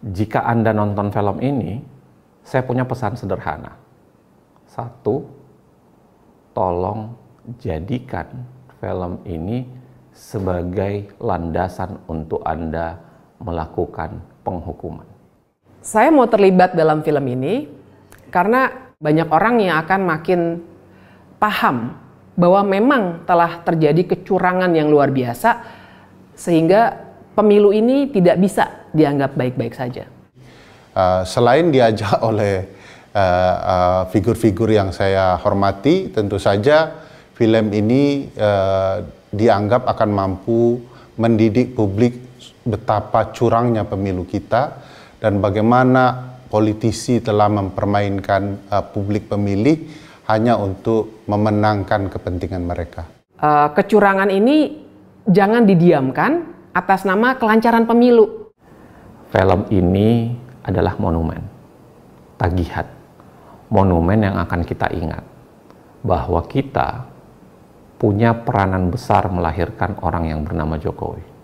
Jika Anda nonton film ini, saya punya pesan sederhana. Satu, tolong jadikan film ini sebagai landasan untuk Anda melakukan penghukuman. Saya mau terlibat dalam film ini karena banyak orang yang akan makin paham bahwa memang telah terjadi kecurangan yang luar biasa sehingga pemilu ini tidak bisa dianggap baik-baik saja. Selain diajak oleh figur-figur yang saya hormati, tentu saja film ini dianggap akan mampu mendidik publik betapa curangnya pemilu kita dan bagaimana politisi telah mempermainkan publik pemilih hanya untuk memenangkan kepentingan mereka. Kecurangan ini jangan didiamkan atas nama kelancaran pemilu. Film ini adalah monumen, tagihan, monumen yang akan kita ingat bahwa kita punya peranan besar melahirkan orang yang bernama Jokowi.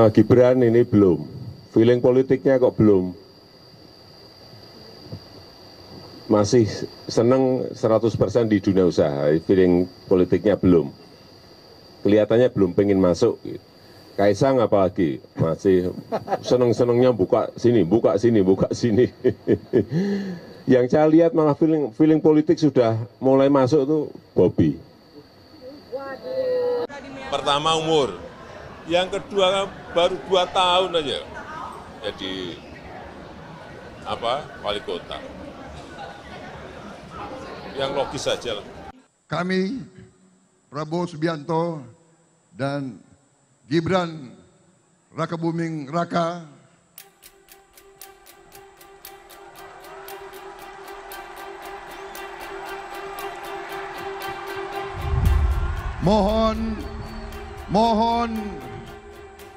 Gibran ini belum, feeling politiknya kok belum, masih seneng 100% di dunia usaha, feeling politiknya belum, kelihatannya belum pengen masuk. Kaisang apalagi masih seneng-senengnya buka sini, buka sini, buka sini. Yang saya lihat malah feeling politik sudah mulai masuk tuh Bobi. Pertama umur, yang kedua baru 2 tahun aja jadi wali kota. Yang logis saja lah. Kami Prabowo Subianto dan Gibran Rakabuming Raka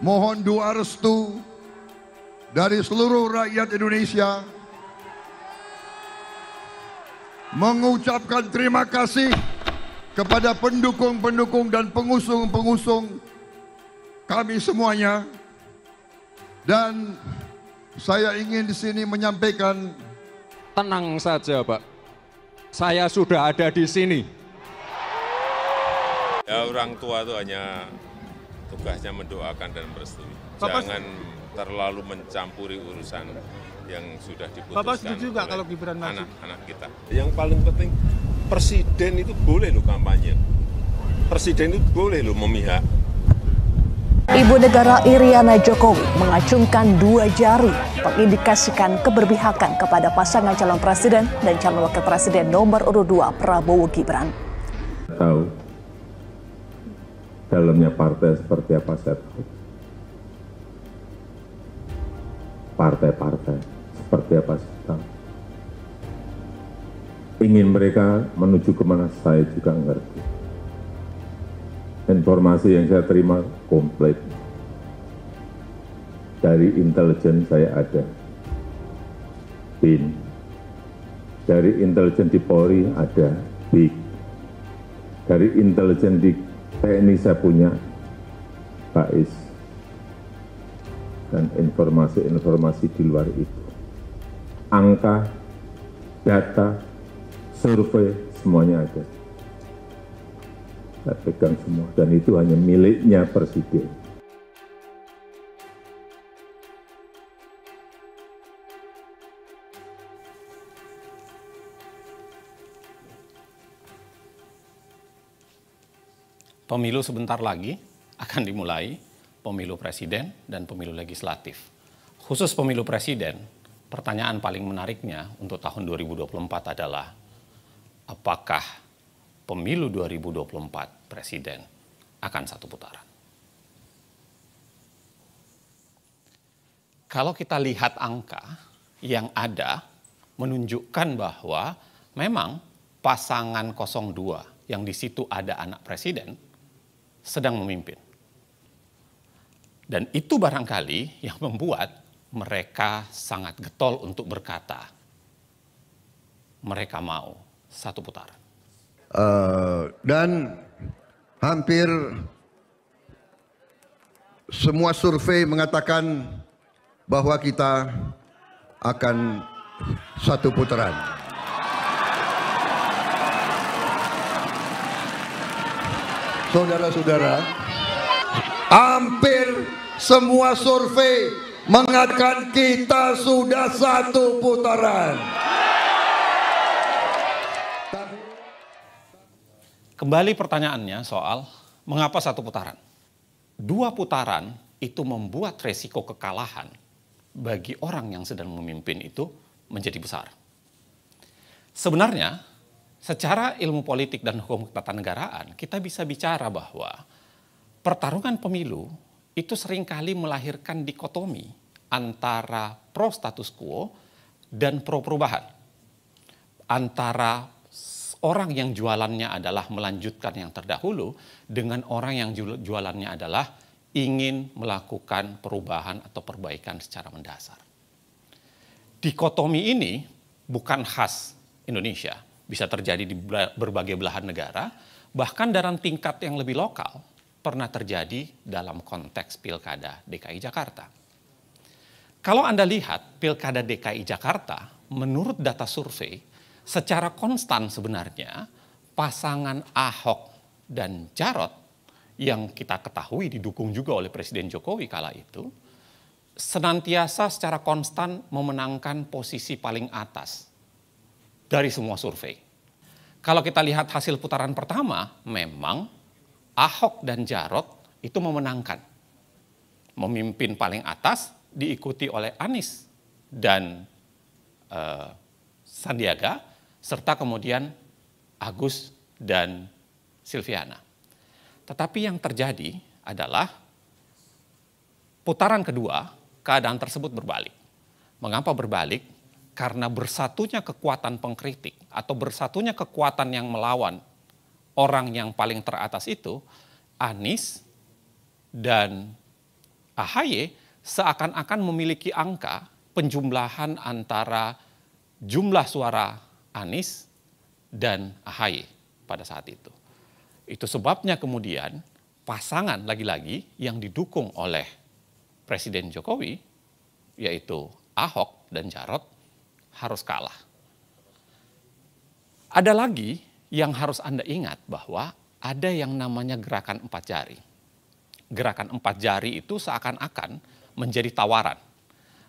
mohon doa restu dari seluruh rakyat Indonesia, mengucapkan terima kasih kepada pendukung-pendukung dan pengusung-pengusung kami semuanya. Dan saya ingin di sini menyampaikan, tenang saja Pak, saya sudah ada di sini. Ya, orang tua itu hanya tugasnya mendoakan dan merestui. Jangan terlalu mencampuri urusan yang sudah diputuskan. Bapak setuju nggak kalau Gibran maju? Anak-anak kita. Yang paling penting, presiden itu boleh loh kampanye. Presiden itu boleh loh memihak. Ibu negara Iriana Jokowi mengacungkan 2 jari mengindikasikan keberpihakan kepada pasangan calon presiden dan calon wakil presiden nomor urut 2 Prabowo Gibran. Tahu dalamnya partai seperti apa saya tahu. Partai-partai seperti apa saya tahu. Ingin mereka menuju kemana saya juga ngerti. Informasi yang saya terima komplit. Dari intelijen saya ada. BIN. Dari intelijen di Polri ada BIK. Dari intelijen di TNI saya punya BAIS. Dan informasi-informasi di luar itu. Angka, data, survei, semuanya ada. saya pegang semua, dan itu hanya miliknya Presiden. Pemilu sebentar lagi akan dimulai, pemilu presiden dan pemilu legislatif. Khusus pemilu presiden, pertanyaan paling menariknya untuk tahun 2024 adalah apakah pemilu 2024 presiden akan satu putaran. Kalau kita lihat angka yang ada menunjukkan bahwa memang pasangan 02 yang di situ ada anak presiden sedang memimpin. Dan itu barangkali yang membuat mereka sangat getol untuk berkata, mereka mau satu putaran. Dan hampir semua survei mengatakan bahwa kita akan satu putaran. Saudara-saudara, hampir semua survei mengatakan kita sudah satu putaran. Kembali pertanyaannya soal mengapa satu putaran? 2 putaran itu membuat resiko kekalahan bagi orang yang sedang memimpin itu menjadi besar. Sebenarnya, secara ilmu politik dan hukum ketatanegaraan, kita bisa bicara bahwa pertarungan pemilu itu seringkali melahirkan dikotomi antara pro status quo dan pro perubahan. Antara orang yang jualannya adalah melanjutkan yang terdahulu dengan orang yang jualannya adalah ingin melakukan perubahan atau perbaikan secara mendasar. Dikotomi ini bukan khas Indonesia, bisa terjadi di berbagai belahan negara, bahkan dalam tingkat yang lebih lokal pernah terjadi dalam konteks Pilkada DKI Jakarta. Kalau Anda lihat Pilkada DKI Jakarta, menurut data survei, secara konstan sebenarnya pasangan Ahok dan Jarot yang kita ketahui didukung juga oleh Presiden Jokowi kala itu, senantiasa secara konstan memenangkan posisi paling atas dari semua survei. Kalau kita lihat hasil putaran pertama, memang Ahok dan Jarot itu memenangkan. Memimpin paling atas diikuti oleh Anies dan Sandiaga, serta kemudian Agus dan Silviana. Tetapi yang terjadi adalah putaran kedua, keadaan tersebut berbalik. Mengapa berbalik? Karena bersatunya kekuatan pengkritik atau bersatunya kekuatan yang melawan orang yang paling teratas itu, Anies dan AHY seakan-akan memiliki angka penjumlahan antara jumlah suara Anies dan AHY pada saat itu. Itu sebabnya kemudian pasangan lagi-lagi yang didukung oleh Presiden Jokowi, yaitu Ahok dan Jarot, harus kalah. Ada lagi yang harus Anda ingat bahwa ada yang namanya gerakan 4 jari. Gerakan 4 jari itu seakan-akan menjadi tawaran.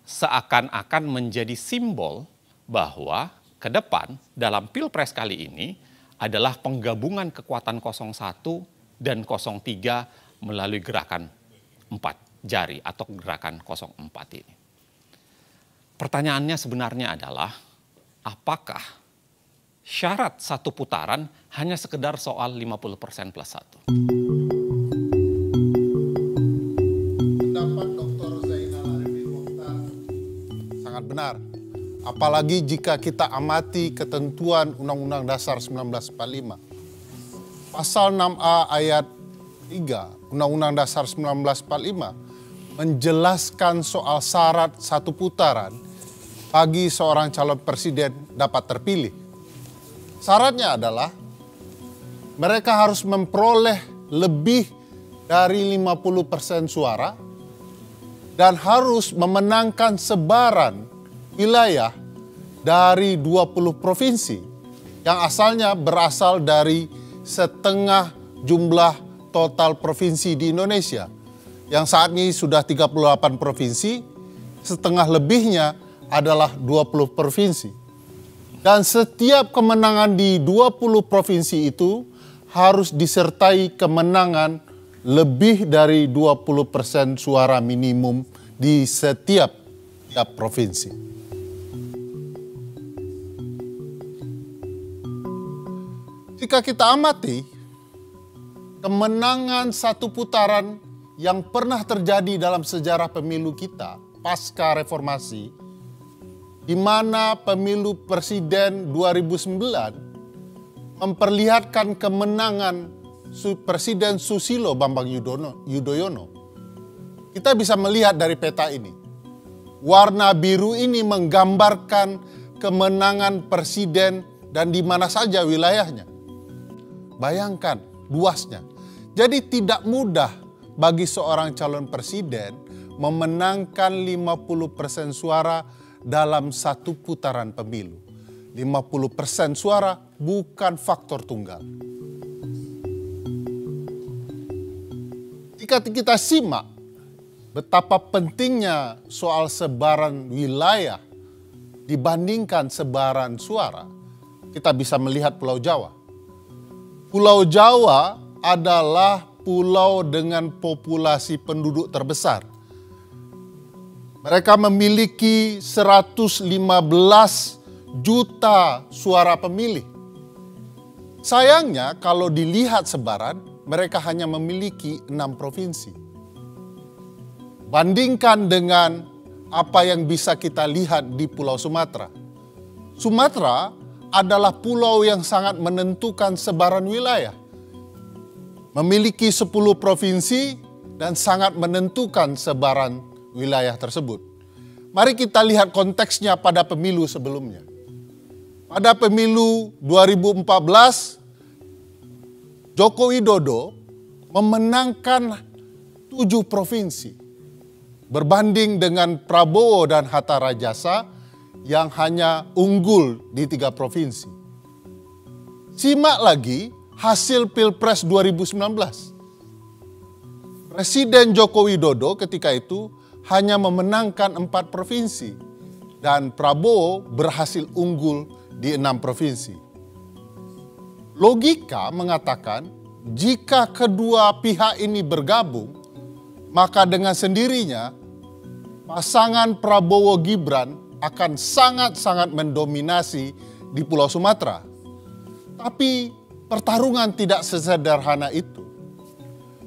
Seakan-akan menjadi simbol bahwa ke depan dalam Pilpres kali ini adalah penggabungan kekuatan 01 dan 03 melalui gerakan 4 jari atau gerakan 04 ini. Pertanyaannya sebenarnya adalah, apakah syarat satu putaran hanya sekedar soal 50% plus 1? Pendapat Dr. Zainal Arifin Mokhtar sangat benar. Apalagi jika kita amati ketentuan Undang-Undang Dasar 1945. Pasal 6A ayat 3 Undang-Undang Dasar 1945 menjelaskan soal syarat satu putaran bagi seorang calon presiden dapat terpilih. Syaratnya adalah mereka harus memperoleh lebih dari 50% suara dan harus memenangkan sebaran wilayah dari 20 provinsi yang asalnya berasal dari setengah jumlah total provinsi di Indonesia. Yang saat ini sudah 38 provinsi, setengah lebihnya adalah 20 provinsi. Dan setiap kemenangan di 20 provinsi itu harus disertai kemenangan lebih dari 20% suara minimum di setiap provinsi. Jika kita amati, kemenangan satu putaran yang pernah terjadi dalam sejarah pemilu kita pasca reformasi, di mana pemilu presiden 2009 memperlihatkan kemenangan Presiden Susilo Bambang Yudhoyono. Kita bisa melihat dari peta ini. Warna biru ini menggambarkan kemenangan presiden dan di mana saja wilayahnya. Bayangkan luasnya. Jadi tidak mudah bagi seorang calon presiden memenangkan 50% suara dalam satu putaran pemilu. 50% suara bukan faktor tunggal. Jika kita simak betapa pentingnya soal sebaran wilayah dibandingkan sebaran suara, kita bisa melihat Pulau Jawa. Pulau Jawa adalah pulau dengan populasi penduduk terbesar. Mereka memiliki 115 juta suara pemilih. Sayangnya kalau dilihat sebaran, mereka hanya memiliki 6 provinsi. Bandingkan dengan apa yang bisa kita lihat di Pulau Sumatera. Sumatera adalah pulau yang sangat menentukan sebaran wilayah. Memiliki 10 provinsi dan sangat menentukan sebaran wilayah tersebut. Mari kita lihat konteksnya pada pemilu sebelumnya. Pada pemilu 2014, Joko Widodo memenangkan 7 provinsi. Berbanding dengan Prabowo dan Hatta Rajasa yang hanya unggul di 3 provinsi. Simak lagi hasil Pilpres 2019. Presiden Joko Widodo ketika itu hanya memenangkan 4 provinsi dan Prabowo berhasil unggul di 6 provinsi. Logika mengatakan jika kedua pihak ini bergabung, maka dengan sendirinya pasangan Prabowo Gibran akan sangat-sangat mendominasi di Pulau Sumatera. Tapi pertarungan tidak sesederhana itu.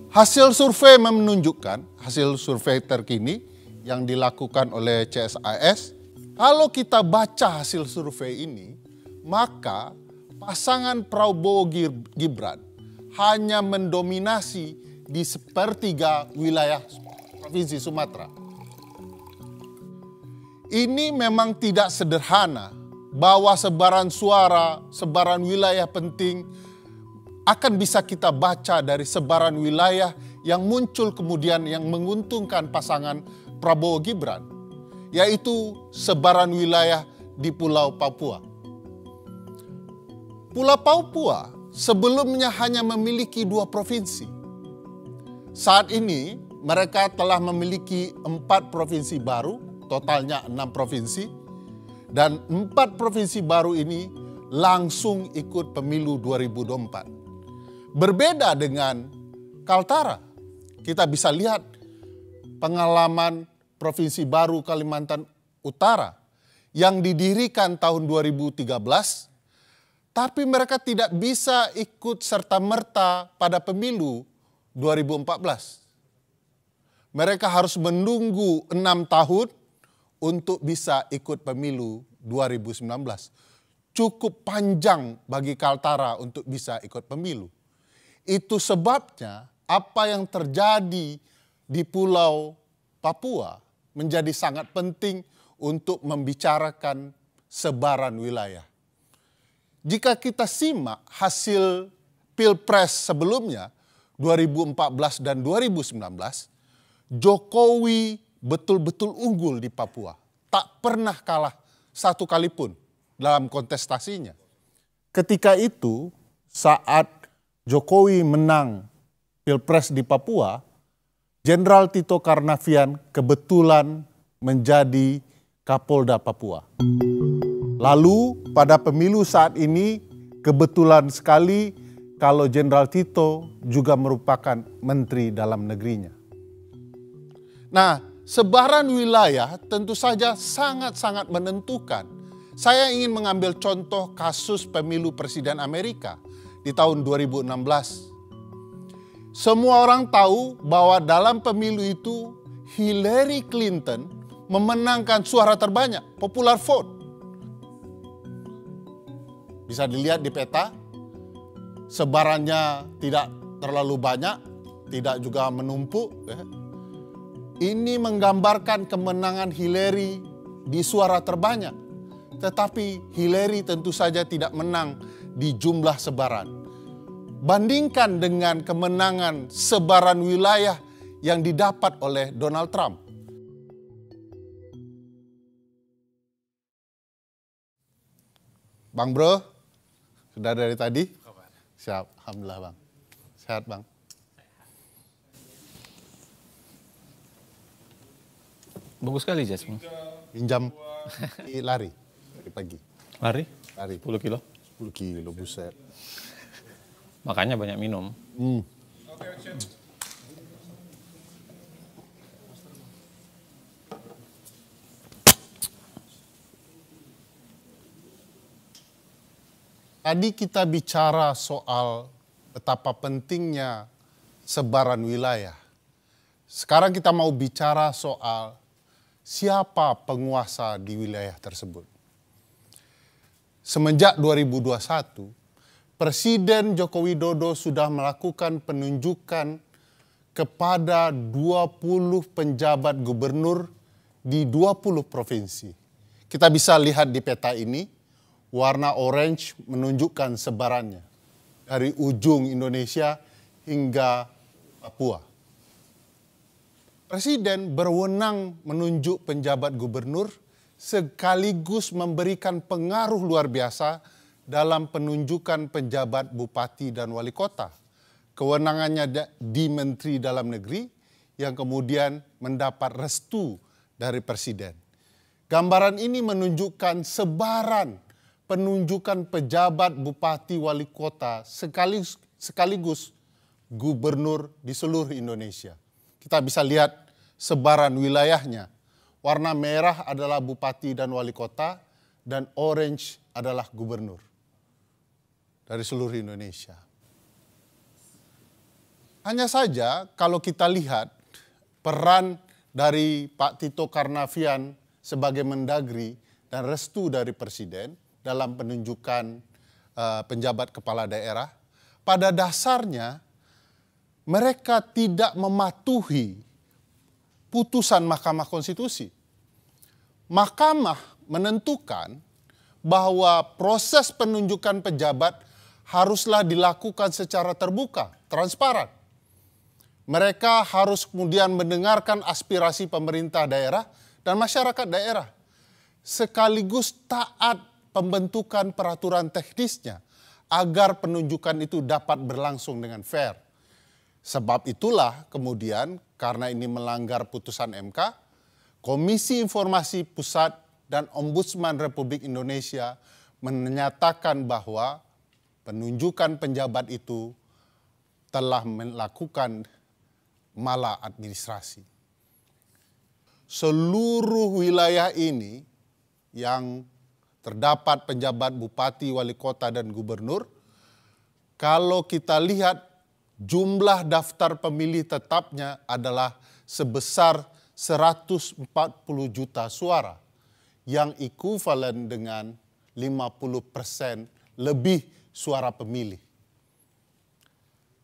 Hasil survei menunjukkan, hasil survei terkini yang dilakukan oleh CSIS, kalau kita baca hasil survei ini, maka pasangan Prabowo Gibran hanya mendominasi di sepertiga wilayah Provinsi Sumatera. Ini memang tidak sederhana bahwa sebaran suara, sebaran wilayah penting akan bisa kita baca dari sebaran wilayah yang muncul kemudian yang menguntungkan pasangan Prabowo Gibran, yaitu sebaran wilayah di Pulau Papua. Pulau Papua sebelumnya hanya memiliki 2 provinsi. Saat ini mereka telah memiliki 4 provinsi baru, totalnya 6 provinsi, dan 4 provinsi baru ini langsung ikut pemilu 2024. Berbeda dengan Kaltara, kita bisa lihat pengalaman Provinsi Baru Kalimantan Utara yang didirikan tahun 2013, tapi mereka tidak bisa ikut serta-merta pada pemilu 2014. Mereka harus menunggu 6 tahun untuk bisa ikut pemilu 2019. Cukup panjang bagi Kaltara untuk bisa ikut pemilu. Itu sebabnya apa yang terjadi di Pulau Papua menjadi sangat penting untuk membicarakan sebaran wilayah. Jika kita simak hasil Pilpres sebelumnya, 2014 dan 2019, Jokowi betul-betul unggul di Papua. Tak pernah kalah satu kali pun dalam kontestasinya. Ketika itu saat Jokowi menang Pilpres di Papua, Jenderal Tito Karnavian kebetulan menjadi Kapolda Papua. Lalu pada pemilu saat ini kebetulan sekali kalau Jenderal Tito juga merupakan Menteri Dalam Negerinya. Nah, sebaran wilayah tentu saja sangat-sangat menentukan. Saya ingin mengambil contoh kasus pemilu Presiden Amerika di tahun 2016. Semua orang tahu bahwa dalam pemilu itu Hillary Clinton memenangkan suara terbanyak, popular vote. Bisa dilihat di peta, sebarannya tidak terlalu banyak, tidak juga menumpuk. Ini menggambarkan kemenangan Hillary di suara terbanyak. Tetapi Hillary tentu saja tidak menang di jumlah sebaran. Bandingkan dengan kemenangan sebaran wilayah yang didapat oleh Donald Trump. Bang Bro, sudah dari tadi? Siap, alhamdulillah Bang. Sehat Bang. Bagus sekali Jasmine. Pinjam lari dari pagi. Lari? Lari. 10 kilo? 10 kilo, buset. Makanya banyak minum. Tadi kita bicara soal betapa pentingnya sebaran wilayah. Sekarang kita mau bicara soal siapa penguasa di wilayah tersebut. Semenjak 2021, Presiden Joko Widodo sudah melakukan penunjukan kepada 20 penjabat gubernur di 20 provinsi. Kita bisa lihat di peta ini, warna orange menunjukkan sebarannya dari ujung Indonesia hingga Papua. Presiden berwenang menunjuk penjabat gubernur sekaligus memberikan pengaruh luar biasa dalam penunjukan penjabat bupati dan wali kota. Kewenangannya di Menteri Dalam Negeri yang kemudian mendapat restu dari Presiden. Gambaran ini menunjukkan sebaran penunjukan pejabat bupati wali kota sekaligus gubernur di seluruh Indonesia. Kita bisa lihat sebaran wilayahnya. Warna merah adalah bupati dan wali kota dan orange adalah gubernur dari seluruh Indonesia. Hanya saja kalau kita lihat peran dari Pak Tito Karnavian sebagai Mendagri dan restu dari Presiden dalam penunjukan penjabat kepala daerah, pada dasarnya mereka tidak mematuhi putusan Mahkamah Konstitusi. Mahkamah menentukan bahwa proses penunjukan pejabat haruslah dilakukan secara terbuka, transparan. Mereka harus kemudian mendengarkan aspirasi pemerintah daerah dan masyarakat daerah, sekaligus taat pembentukan peraturan teknisnya agar penunjukan itu dapat berlangsung dengan fair. Sebab itulah kemudian karena ini melanggar putusan MK, Komisi Informasi Pusat dan Ombudsman Republik Indonesia menyatakan bahwa penunjukan penjabat itu telah melakukan maladministrasi. Seluruh wilayah ini yang terdapat penjabat bupati, wali kota, dan gubernur, kalau kita lihat jumlah daftar pemilih tetapnya adalah sebesar 140 juta suara, yang ekuivalen dengan 50% lebih suara pemilih.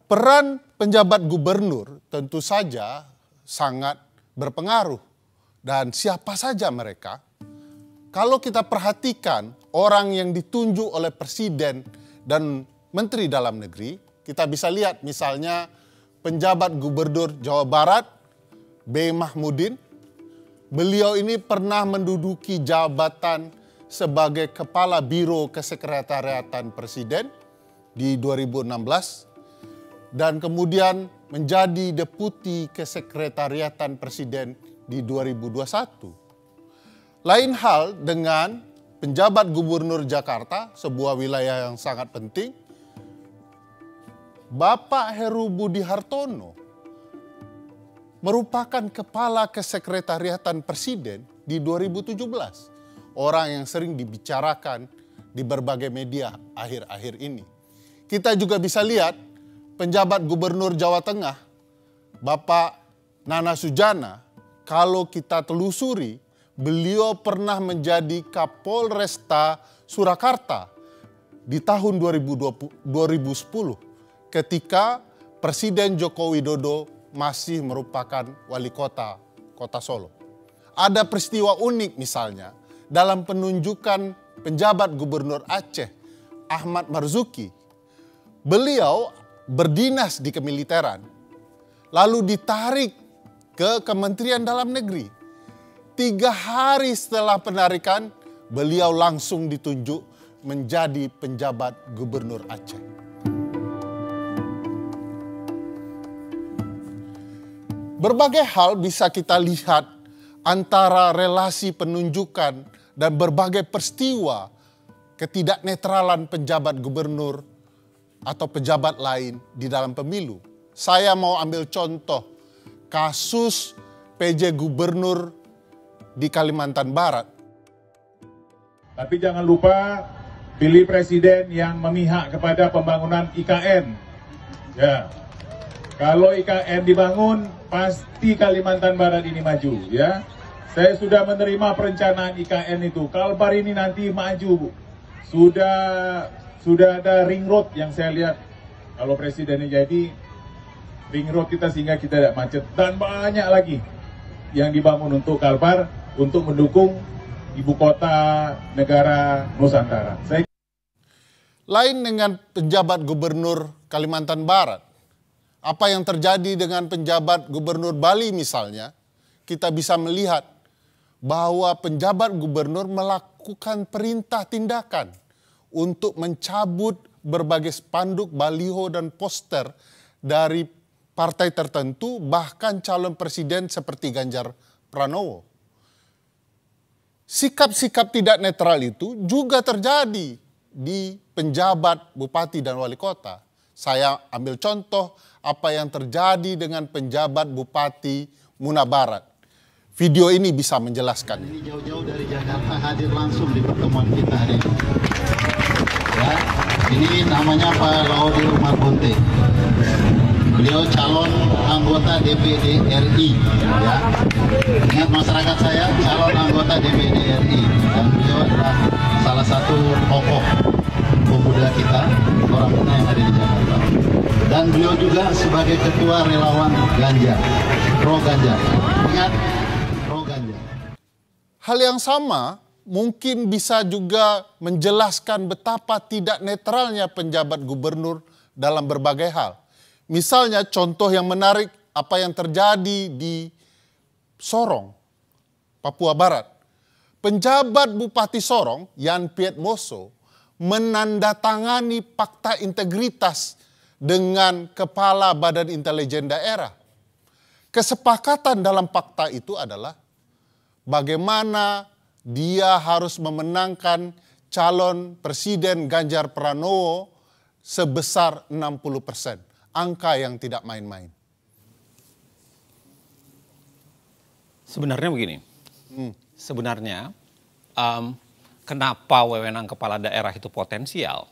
Peran penjabat gubernur tentu saja sangat berpengaruh, dan siapa saja mereka. Kalau kita perhatikan orang yang ditunjuk oleh Presiden dan Menteri Dalam Negeri, kita bisa lihat misalnya penjabat Gubernur Jawa Barat, B. Mahmudin. Beliau ini pernah menduduki jabatan sebagai Kepala Biro Kesekretariatan Presiden di 2016. dan kemudian menjadi deputi kesekretariatan presiden di 2021. Lain hal dengan penjabat gubernur Jakarta, sebuah wilayah yang sangat penting, Bapak Heru Budi Hartono merupakan kepala kesekretariatan presiden di 2017. Orang yang sering dibicarakan di berbagai media akhir-akhir ini. Kita juga bisa lihat penjabat gubernur Jawa Tengah, Bapak Nana Sujana, kalau kita telusuri, beliau pernah menjadi Kapolresta Surakarta di tahun 2010 ketika Presiden Joko Widodo masih merupakan wali kota Solo. Ada peristiwa unik misalnya dalam penunjukan penjabat gubernur Aceh, Ahmad Marzuki. Beliau berdinas di kemiliteran, lalu ditarik ke Kementerian Dalam Negeri. 3 hari setelah penarikan, beliau langsung ditunjuk menjadi penjabat gubernur Aceh. Berbagai hal bisa kita lihat antara relasi penunjukan dan berbagai peristiwa ketidaknetralan penjabat gubernur atau pejabat lain di dalam pemilu. Saya mau ambil contoh kasus PJ Gubernur di Kalimantan Barat. Tapi jangan lupa pilih presiden yang memihak kepada pembangunan IKN. Ya, kalau IKN dibangun, pasti Kalimantan Barat ini maju. Ya, saya sudah menerima perencanaan IKN itu. Kalbar ini nanti maju. Sudah ada ring road yang saya lihat. Kalau presidennya jadi, ring road kita sehingga kita tidak macet. Dan banyak lagi yang dibangun untuk Kalbar, untuk mendukung ibu kota negara Nusantara. Lain dengan penjabat gubernur Kalimantan Barat, apa yang terjadi dengan penjabat gubernur Bali misalnya, kita bisa melihat bahwa penjabat gubernur melakukan perintah tindakan untuk mencabut berbagai spanduk, baliho, dan poster dari partai tertentu, bahkan calon presiden seperti Ganjar Pranowo. Sikap-sikap tidak netral itu juga terjadi di penjabat bupati dan wali kota. Saya ambil contoh apa yang terjadi dengan penjabat bupati Muna Barat. Video ini bisa menjelaskan. Ini jauh-jauh dari Jakarta hadir langsung di pertemuan kita hari ini. Ya, ini namanya Pak Laode Umar Bonte. Beliau calon anggota DPD RI. Ya. Ingat masyarakat saya, calon anggota DPD RI. Dan beliau adalah salah satu tokoh pemuda kita, orang muda yang ada di Jakarta. Dan beliau juga sebagai ketua relawan Ganjar, pro Ganjar. Ingat, pro Ganjar. Hal yang sama mungkin bisa juga menjelaskan betapa tidak netralnya penjabat gubernur dalam berbagai hal. Misalnya contoh yang menarik apa yang terjadi di Sorong, Papua Barat. Penjabat Bupati Sorong, Yan Piet Moso, menandatangani fakta integritas dengan Kepala Badan Intelijen Daerah. Kesepakatan dalam fakta itu adalah bagaimana dia harus memenangkan calon Presiden Ganjar Pranowo sebesar 60%. Angka yang tidak main-main. Sebenarnya begini, sebenarnya kenapa wewenang kepala daerah itu potensial?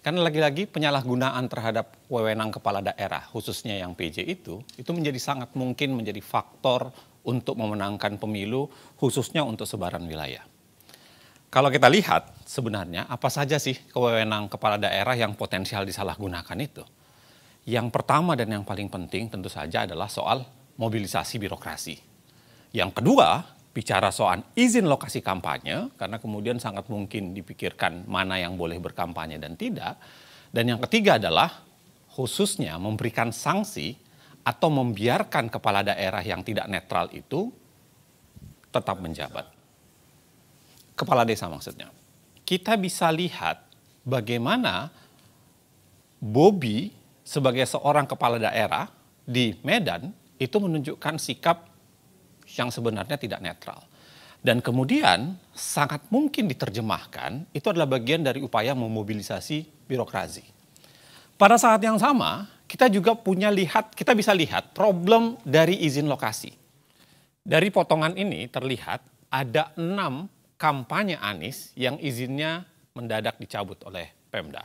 Karena lagi-lagi penyalahgunaan terhadap wewenang kepala daerah, khususnya yang PJ itu menjadi sangat mungkin menjadi faktor untuk memenangkan pemilu, khususnya untuk sebaran wilayah. Kalau kita lihat sebenarnya apa saja sih wewenang kepala daerah yang potensial disalahgunakan itu? Yang pertama dan yang paling penting tentu saja adalah soal mobilisasi birokrasi. Yang kedua, bicara soal izin lokasi kampanye, karena kemudian sangat mungkin dipikirkan mana yang boleh berkampanye dan tidak. Dan yang ketiga adalah khususnya memberikan sanksi atau membiarkan kepala daerah yang tidak netral itu tetap menjabat. Kepala desa maksudnya. Kita bisa lihat bagaimana Bobi sebagai seorang kepala daerah di Medan itu menunjukkan sikap yang sebenarnya tidak netral. Dan kemudian sangat mungkin diterjemahkan itu adalah bagian dari upaya memobilisasi birokrasi. Pada saat yang sama, kita juga kita bisa lihat problem dari izin lokasi. Dari potongan ini terlihat ada 6 kampanye Anies yang izinnya mendadak dicabut oleh Pemda.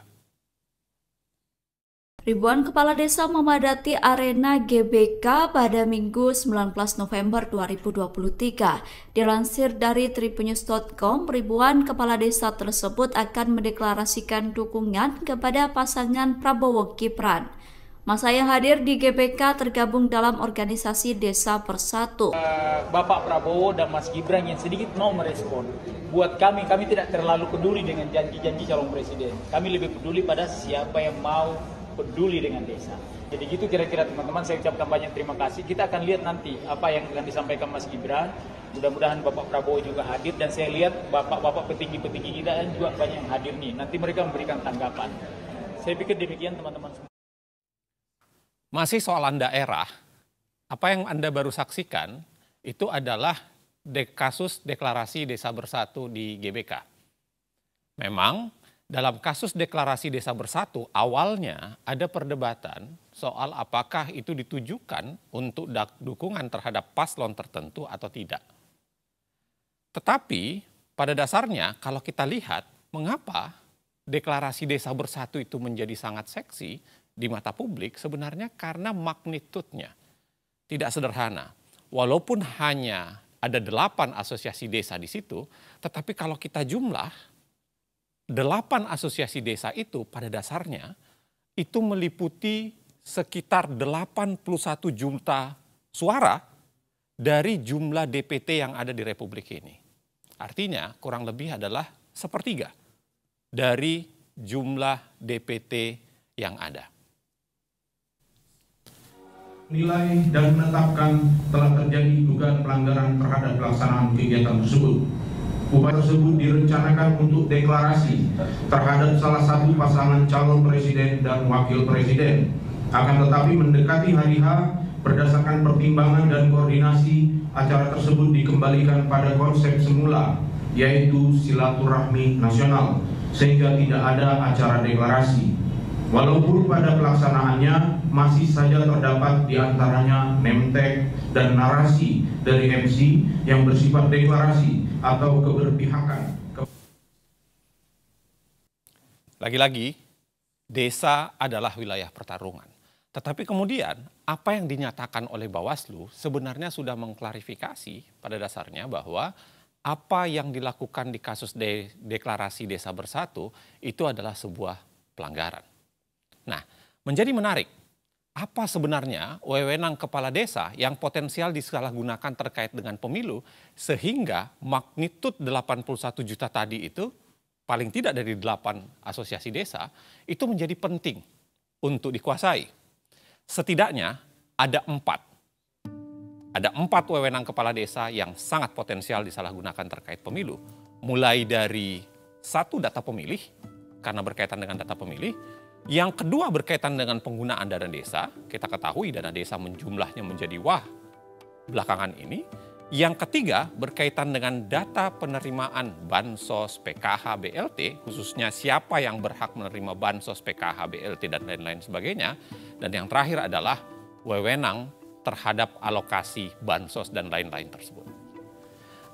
Ribuan kepala desa memadati arena GBK pada Minggu 19 November 2023. Dilansir dari tribunnews.com, ribuan kepala desa tersebut akan mendeklarasikan dukungan kepada pasangan Prabowo Gibran. Masa yang hadir di GBK tergabung dalam organisasi Desa Bersatu. Bapak Prabowo dan Mas Gibran yang sedikit mau merespon. Buat kami tidak terlalu peduli dengan janji-janji calon presiden. Kami lebih peduli pada siapa yang mau peduli dengan desa. Jadi gitu kira-kira teman-teman, saya ucapkan banyak terima kasih. Kita akan lihat nanti apa yang akan disampaikan Mas Gibran. Mudah-mudahan Bapak Prabowo juga hadir, dan saya lihat bapak-bapak petinggi-petinggi kita juga banyak yang hadir nih. Nanti mereka memberikan tanggapan. Saya pikir demikian teman-teman semua. Masih soalan daerah, apa yang Anda baru saksikan itu adalah kasus deklarasi Desa Bersatu di GBK. Memang dalam kasus deklarasi Desa Bersatu awalnya ada perdebatan soal apakah itu ditujukan untuk dukungan terhadap paslon tertentu atau tidak. Tetapi pada dasarnya kalau kita lihat mengapa deklarasi Desa Bersatu itu menjadi sangat seksi di mata publik, sebenarnya karena magnitudenya tidak sederhana. Walaupun hanya ada 8 asosiasi desa di situ, tetapi kalau kita jumlah 8 asosiasi desa itu pada dasarnya itu meliputi sekitar 81 juta suara dari jumlah DPT yang ada di Republik ini. Artinya kurang lebih adalah 1/3 dari jumlah DPT yang ada. Nilai dan menetapkan telah terjadi dugaan pelanggaran terhadap pelaksanaan kegiatan tersebut. Upaya tersebut direncanakan untuk deklarasi terhadap salah satu pasangan calon presiden dan wakil presiden. Akan tetapi mendekati hari H, berdasarkan pertimbangan dan koordinasi, acara tersebut dikembalikan pada konsep semula, yaitu silaturahmi nasional, sehingga tidak ada acara deklarasi. Walaupun pada pelaksanaannya masih saja terdapat di antaranya name tag dan narasi dari MC yang bersifat deklarasi atau keberpihakan. Lagi-lagi, desa adalah wilayah pertarungan. Tetapi kemudian apa yang dinyatakan oleh Bawaslu sebenarnya sudah mengklarifikasi pada dasarnya bahwa apa yang dilakukan di kasus deklarasi Desa Bersatu itu adalah sebuah pelanggaran. Nah, menjadi menarik, apa sebenarnya wewenang kepala desa yang potensial disalahgunakan terkait dengan pemilu sehingga magnitud 81 juta tadi itu paling tidak dari 8 asosiasi desa itu menjadi penting untuk dikuasai. Setidaknya ada 4. Ada 4 wewenang kepala desa yang sangat potensial disalahgunakan terkait pemilu. Mulai dari 1 data pemilih, karena berkaitan dengan data pemilih. Yang kedua berkaitan dengan penggunaan dana desa. Kita ketahui dana desa jumlahnya menjadi wah belakangan ini. Yang ketiga berkaitan dengan data penerimaan Bansos, PKH, BLT, khususnya siapa yang berhak menerima Bansos, PKH, BLT, dan lain-lain sebagainya. Dan yang terakhir adalah wewenang terhadap alokasi Bansos dan lain-lain tersebut.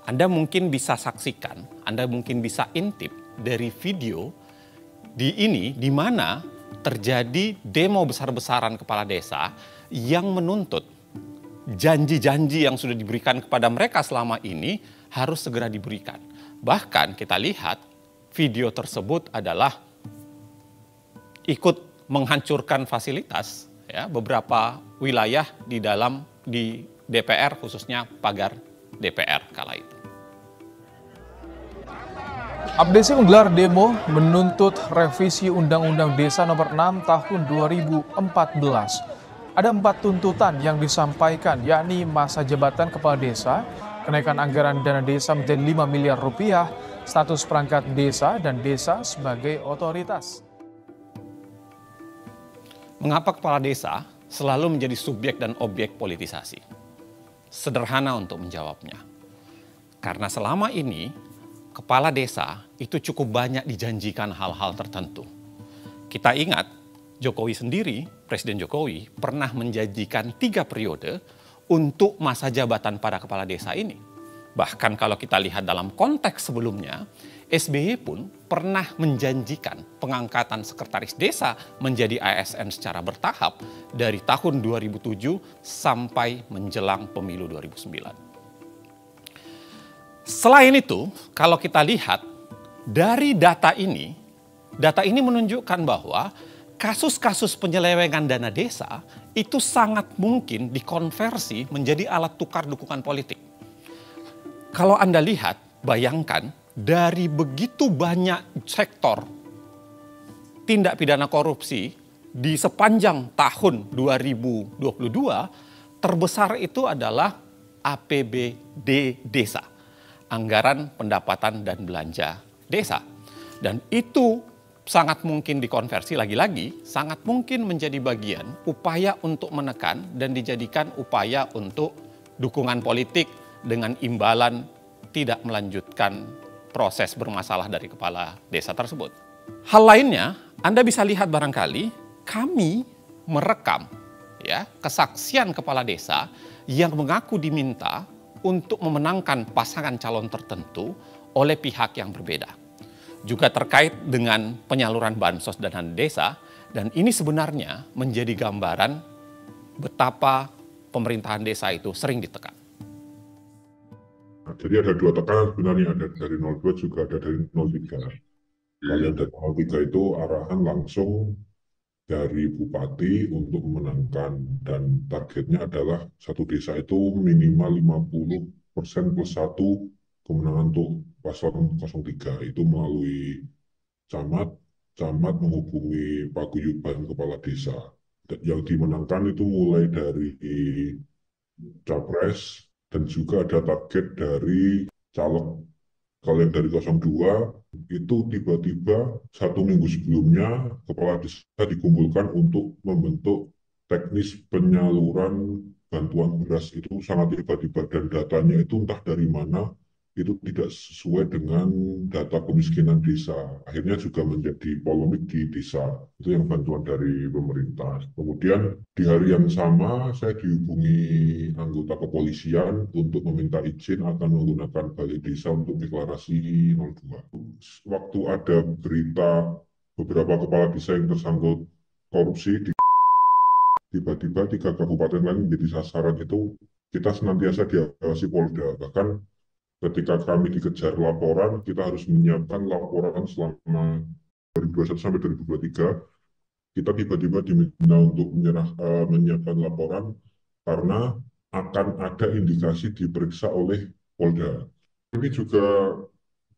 Anda mungkin bisa saksikan, Anda mungkin bisa intip dari video di mana terjadi demo besar-besaran kepala desa yang menuntut janji-janji yang sudah diberikan kepada mereka selama ini harus segera diberikan. Bahkan kita lihat video tersebut adalah ikut menghancurkan fasilitas ya, beberapa wilayah di DPR, khususnya pagar DPR kala itu. Abdesi menggelar demo menuntut revisi Undang-Undang Desa Nomor 6 Tahun 2014. Ada 4 tuntutan yang disampaikan, yakni masa jabatan kepala desa, kenaikan anggaran dana desa menjadi 5 miliar rupiah, status perangkat desa dan desa sebagai otoritas. Mengapa kepala desa selalu menjadi subjek dan objek politisasi? Sederhana untuk menjawabnya. Karena selama ini kepala desa itu cukup banyak dijanjikan hal-hal tertentu. Kita ingat Jokowi sendiri, Presiden Jokowi pernah menjanjikan 3 periode untuk masa jabatan para kepala desa ini. Bahkan kalau kita lihat dalam konteks sebelumnya, SBY pun pernah menjanjikan pengangkatan sekretaris desa menjadi ASN secara bertahap dari tahun 2007 sampai menjelang pemilu 2009. Selain itu, kalau kita lihat dari data ini menunjukkan bahwa kasus-kasus penyelewengan dana desa itu sangat mungkin dikonversi menjadi alat tukar dukungan politik. Kalau Anda lihat, bayangkan dari begitu banyak sektor tindak pidana korupsi di sepanjang tahun 2022, terbesar itu adalah APBD desa, anggaran pendapatan dan belanja desa. Dan itu sangat mungkin dikonversi lagi-lagi, sangat mungkin menjadi bagian upaya untuk menekan dan dijadikan upaya untuk dukungan politik dengan imbalan tidak melanjutkan proses bermasalah dari kepala desa tersebut. Hal lainnya, Anda bisa lihat barangkali kami merekam kesaksian kepala desa yang mengaku diminta untuk memenangkan pasangan calon tertentu oleh pihak yang berbeda. Juga terkait dengan penyaluran bansos dana desa, dan ini sebenarnya menjadi gambaran betapa pemerintahan desa itu sering ditekan. Jadi ada 2 tekanan sebenarnya, ada dari 02 juga ada dari 03. Kalau yang dari 03 itu arahan langsung dari bupati untuk memenangkan, dan targetnya adalah satu desa itu minimal 50% plus 1 kemenangan untuk paslon 03. Itu melalui camat menghubungi paguyuban kepala desa. Yang dimenangkan itu mulai dari capres, dan juga ada target dari caleg. Kalau yang dari 02 itu tiba-tiba 1 minggu sebelumnya kepala desa dikumpulkan untuk membentuk teknis penyaluran bantuan beras. Itu sangat tiba-tiba dan datanya itu entah dari mana, itu tidak sesuai dengan data kemiskinan desa. Akhirnya juga menjadi polemik di desa. Itu yang bantuan dari pemerintah. Kemudian di hari yang sama saya dihubungi anggota kepolisian untuk meminta izin akan menggunakan balai desa untuk deklarasi 02. Waktu ada berita beberapa kepala desa yang tersangkut korupsi, tiba-tiba 3 kabupaten lain menjadi sasaran. Itu kita senantiasa diawasi Polda. Bahkan ketika kami dikejar laporan, kita harus menyiapkan laporan selama 2021 sampai 2023. Kita tiba-tiba diminta untuk menyiapkan laporan karena akan ada indikasi diperiksa oleh Polda. Ini juga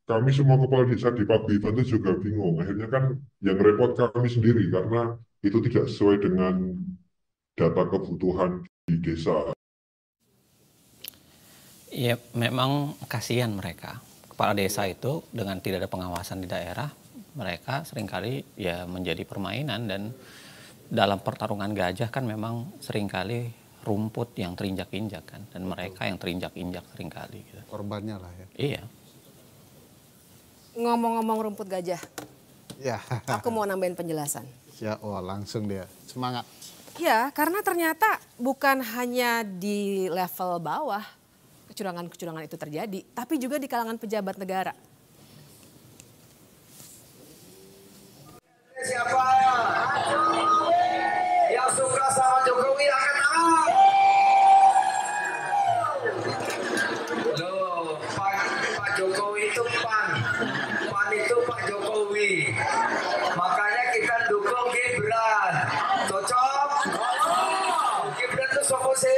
kami semua kepala desa di Paguyuban itu juga bingung. Akhirnya kan yang repot kami sendiri karena itu tidak sesuai dengan data kebutuhan di desa. Ya, memang kasihan mereka. Kepala desa itu dengan tidak ada pengawasan di daerah, mereka seringkali ya menjadi permainan, dan dalam pertarungan gajah kan memang seringkali rumput yang terinjak-injak kan, dan mereka yang terinjak-injak seringkali. Gitu. Korbannya lah ya. Iya. Ngomong-ngomong rumput gajah, ya. Aku mau nambahin penjelasan. Ya, langsung dia semangat. Ya, karena ternyata bukan hanya di level bawah kecurangan-kecurangan itu terjadi, tapi juga di kalangan pejabat negara. Siapa yang suka sama Jokowi angkat tangan. Loh, Pak Jokowi itu pan itu Pak Jokowi. Makanya kita dukung Gibran. Cocok? Gibran itu sopo sih?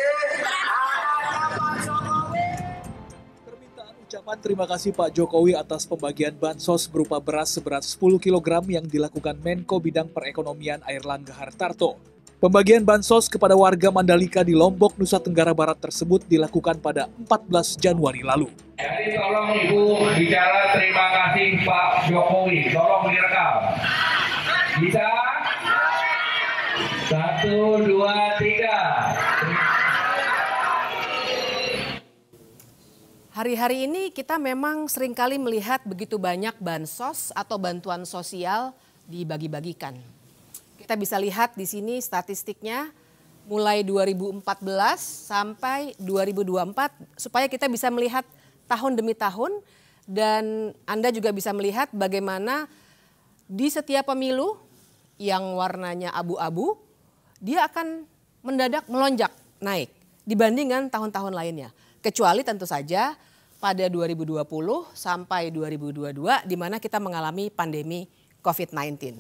Ucapan terima kasih Pak Jokowi atas pembagian bansos berupa beras seberat 10 kg yang dilakukan Menko Bidang Perekonomian Airlangga Hartarto. Pembagian bansos kepada warga Mandalika di Lombok, Nusa Tenggara Barat tersebut dilakukan pada 14 Januari lalu. Jadi tolong Ibu bicara terima kasih Pak Jokowi, tolong direkam. Bisa? 1, 2, 3. Hari-hari ini kita memang seringkali melihat begitu banyak bansos atau bantuan sosial dibagi-bagikan. Kita bisa lihat di sini statistiknya mulai 2014 sampai 2024 supaya kita bisa melihat tahun demi tahun dan Anda juga bisa melihat bagaimana di setiap pemilu yang warnanya abu-abu dia akan mendadak melonjak naik dibandingkan tahun-tahun lainnya. Kecuali tentu saja pada 2020 sampai 2022 di mana kita mengalami pandemi COVID-19.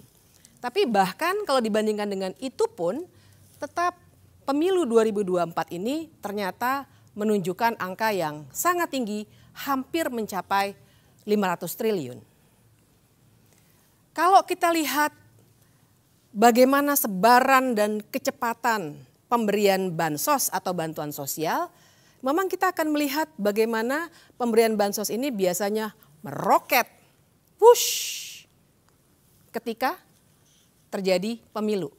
Tapi bahkan kalau dibandingkan dengan itu pun tetap pemilu 2024 ini ternyata menunjukkan angka yang sangat tinggi, hampir mencapai 500 triliun. Kalau kita lihat bagaimana sebaran dan kecepatan pemberian bansos atau bantuan sosial, memang kita akan melihat bagaimana pemberian bansos ini biasanya meroket, push, ketika terjadi pemilu.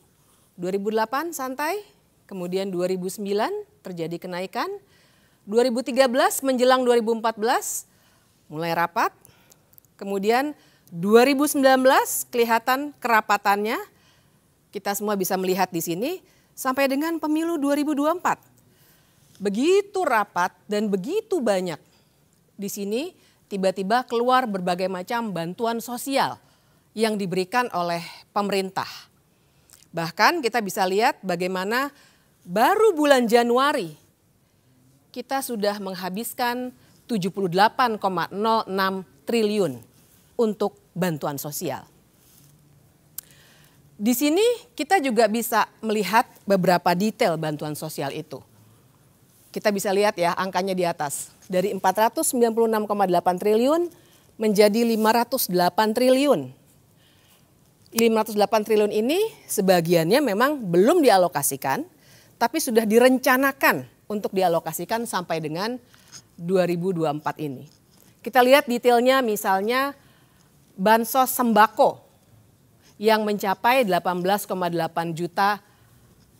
2008 santai, kemudian 2009 terjadi kenaikan, 2013 menjelang 2014 mulai rapat, kemudian 2019 kelihatan kerapatannya, kita semua bisa melihat di sini, sampai dengan pemilu 2024. Begitu rapat dan begitu banyak. Di sini tiba-tiba keluar berbagai macam bantuan sosial yang diberikan oleh pemerintah. Bahkan kita bisa lihat bagaimana baru bulan Januari kita sudah menghabiskan 78,06 triliun untuk bantuan sosial. Di sini kita juga bisa melihat beberapa detail bantuan sosial itu. Kita bisa lihat ya angkanya di atas. Dari 496,8 triliun menjadi 508 triliun. 508 triliun ini sebagiannya memang belum dialokasikan, tapi sudah direncanakan untuk dialokasikan sampai dengan 2024 ini. Kita lihat detailnya misalnya bansos sembako yang mencapai 18,8 juta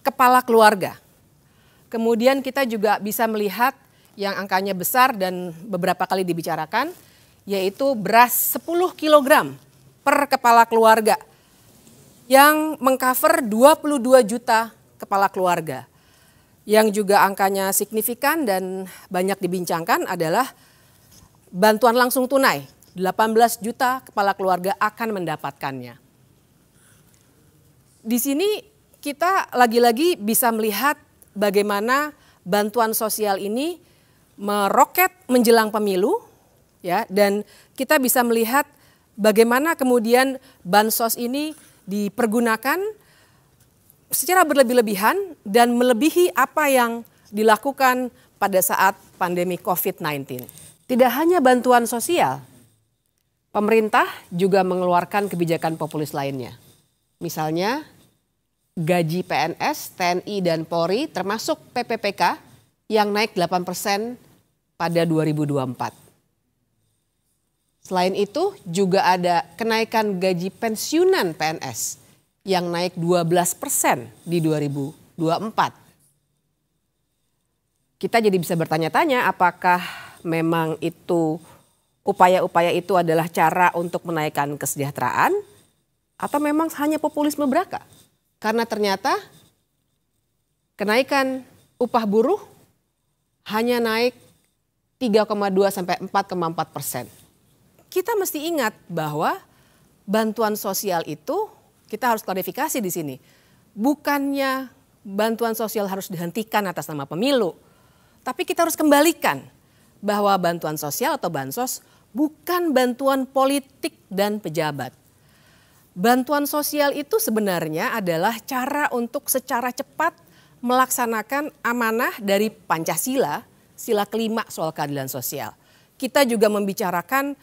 kepala keluarga. Kemudian kita juga bisa melihat yang angkanya besar dan beberapa kali dibicarakan, yaitu beras 10 kg per kepala keluarga yang mengcover 22 juta kepala keluarga. Yang juga angkanya signifikan dan banyak dibincangkan adalah bantuan langsung tunai. 18 juta kepala keluarga akan mendapatkannya. Di sini kita lagi-lagi bisa melihat bagaimana bantuan sosial ini meroket menjelang pemilu, ya, dan kita bisa melihat bagaimana kemudian bansos ini dipergunakan secara berlebih-lebihan dan melebihi apa yang dilakukan pada saat pandemi COVID-19. Tidak hanya bantuan sosial, pemerintah juga mengeluarkan kebijakan populis lainnya. Misalnya gaji PNS, TNI, dan Polri termasuk PPPK yang naik 8% pada 2024. Selain itu juga ada kenaikan gaji pensiunan PNS yang naik 12% di 2024. Kita jadi bisa bertanya-tanya apakah memang itu upaya-upaya itu adalah cara untuk menaikkan kesejahteraan atau memang hanya populisme belaka? Karena ternyata kenaikan upah buruh hanya naik 3,2 sampai 4,4%. Kita mesti ingat bahwa bantuan sosial itu kita harus klarifikasi di sini. Bukannya bantuan sosial harus dihentikan atas nama pemilu, tapi kita harus kembalikan bahwa bantuan sosial atau bansos bukan bantuan politik dan pejabat. Bantuan sosial itu sebenarnya adalah cara untuk secara cepat melaksanakan amanah dari Pancasila, sila kelima soal keadilan sosial. Kita juga membicarakan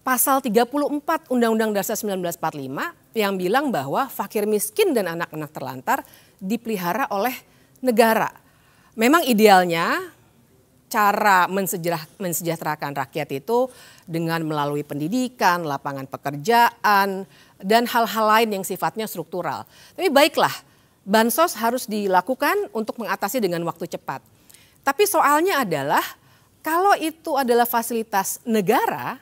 pasal 34 Undang-Undang Dasar 1945 yang bilang bahwa fakir miskin dan anak-anak terlantar dipelihara oleh negara. Memang idealnya cara mensejahterakan rakyat itu dengan melalui pendidikan, lapangan pekerjaan, dan hal-hal lain yang sifatnya struktural. Tapi baiklah, bansos harus dilakukan untuk mengatasi dengan waktu cepat. Tapi soalnya adalah kalau itu adalah fasilitas negara,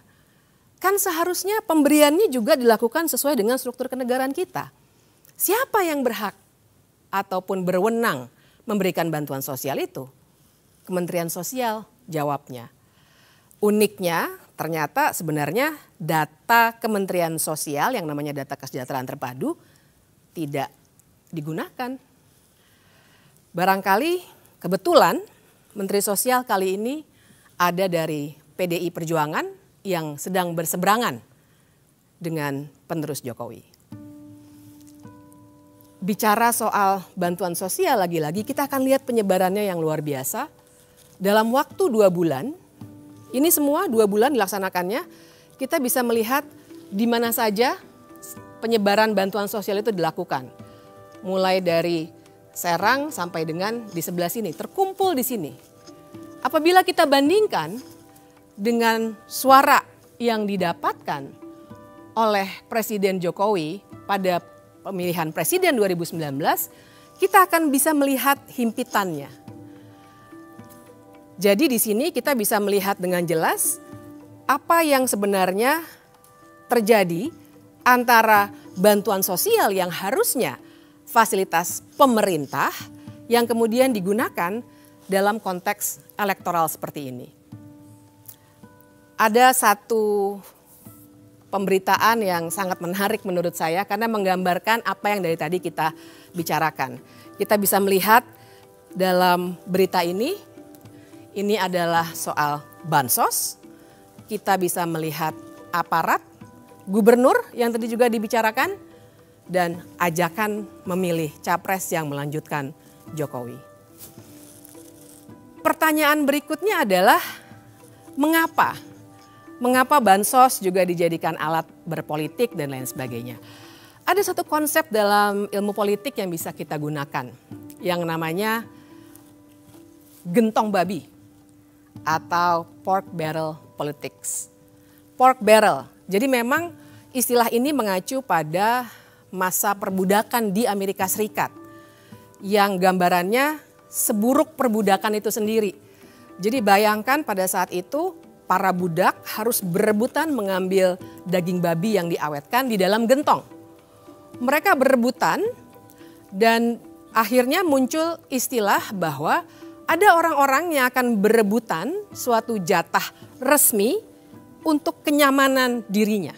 kan seharusnya pemberiannya juga dilakukan sesuai dengan struktur kenegaraan kita. Siapa yang berhak ataupun berwenang memberikan bantuan sosial itu? Kementerian Sosial jawabnya. Uniknya ternyata sebenarnya data Kementerian Sosial yang namanya data kesejahteraan terpadu tidak digunakan. Barangkali kebetulan Menteri Sosial kali ini ada dari PDI Perjuangan yang sedang berseberangan dengan penerus Jokowi. Bicara soal bantuan sosial lagi-lagi kita akan lihat penyebarannya yang luar biasa. Dalam waktu 2 bulan, ini semua 2 bulan dilaksanakannya, kita bisa melihat di mana saja penyebaran bantuan sosial itu dilakukan. Mulai dari Serang sampai dengan di sebelah sini, terkumpul di sini. Apabila kita bandingkan dengan suara yang didapatkan oleh Presiden Jokowi pada pemilihan presiden 2019, kita akan bisa melihat himpitannya. Jadi di sini kita bisa melihat dengan jelas apa yang sebenarnya terjadi antara bantuan sosial yang harusnya fasilitas pemerintah yang kemudian digunakan dalam konteks elektoral seperti ini. Ada satu pemberitaan yang sangat menarik menurut saya karena menggambarkan apa yang dari tadi kita bicarakan. Kita bisa melihat dalam berita ini adalah soal bansos. Kita bisa melihat aparat, gubernur yang tadi juga dibicarakan, dan ajakan memilih capres yang melanjutkan Jokowi. Pertanyaan berikutnya adalah mengapa? Mengapa bansos juga dijadikan alat berpolitik dan lain sebagainya? Ada satu konsep dalam ilmu politik yang bisa kita gunakan yang namanya gentong babi atau pork barrel politics. Pork barrel, jadi memang istilah ini mengacu pada masa perbudakan di Amerika Serikat yang gambarannya seburuk perbudakan itu sendiri. Jadi bayangkan pada saat itu para budak harus berebutan mengambil daging babi yang diawetkan di dalam gentong. Mereka berebutan dan akhirnya muncul istilah bahwa ada orang-orang yang akan berebutan suatu jatah resmi untuk kenyamanan dirinya.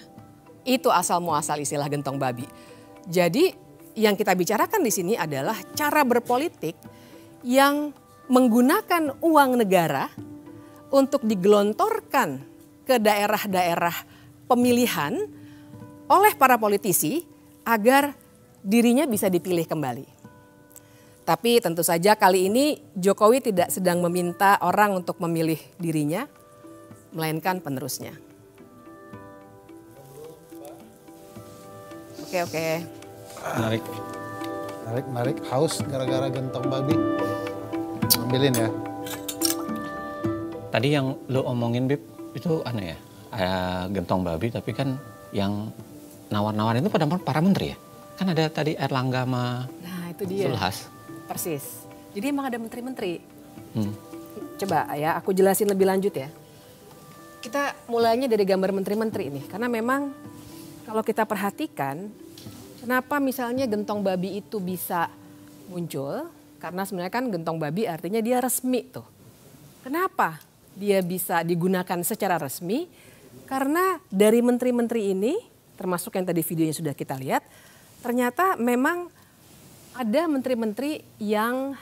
Itu asal muasal istilah gentong babi. Jadi yang kita bicarakan di sini adalah cara berpolitik yang menggunakan uang negara untuk digelontorkan ke daerah-daerah pemilihan oleh para politisi agar dirinya bisa dipilih kembali. Tapi tentu saja kali ini Jokowi tidak sedang meminta orang untuk memilih dirinya, melainkan penerusnya. Oke. Menarik. Haus gara-gara gentong babi. Ambilin ya. Tadi yang lo omongin, Bib, itu aneh ya. Gentong babi, tapi kan yang nawar-nawarin itu pada para menteri ya. Kan ada tadi Erlangga sama itu dia. Zulhas. Persis. Jadi emang ada menteri-menteri. Coba ya, aku jelasin lebih lanjut ya. Kita mulainya dari gambar menteri-menteri ini. Karena memang kalau kita perhatikan, kenapa misalnya gentong babi itu bisa muncul? Karena sebenarnya kan gentong babi artinya dia resmi tuh. Kenapa dia bisa digunakan secara resmi? Karena dari menteri-menteri ini, termasuk yang tadi videonya sudah kita lihat, ternyata memang ada menteri-menteri yang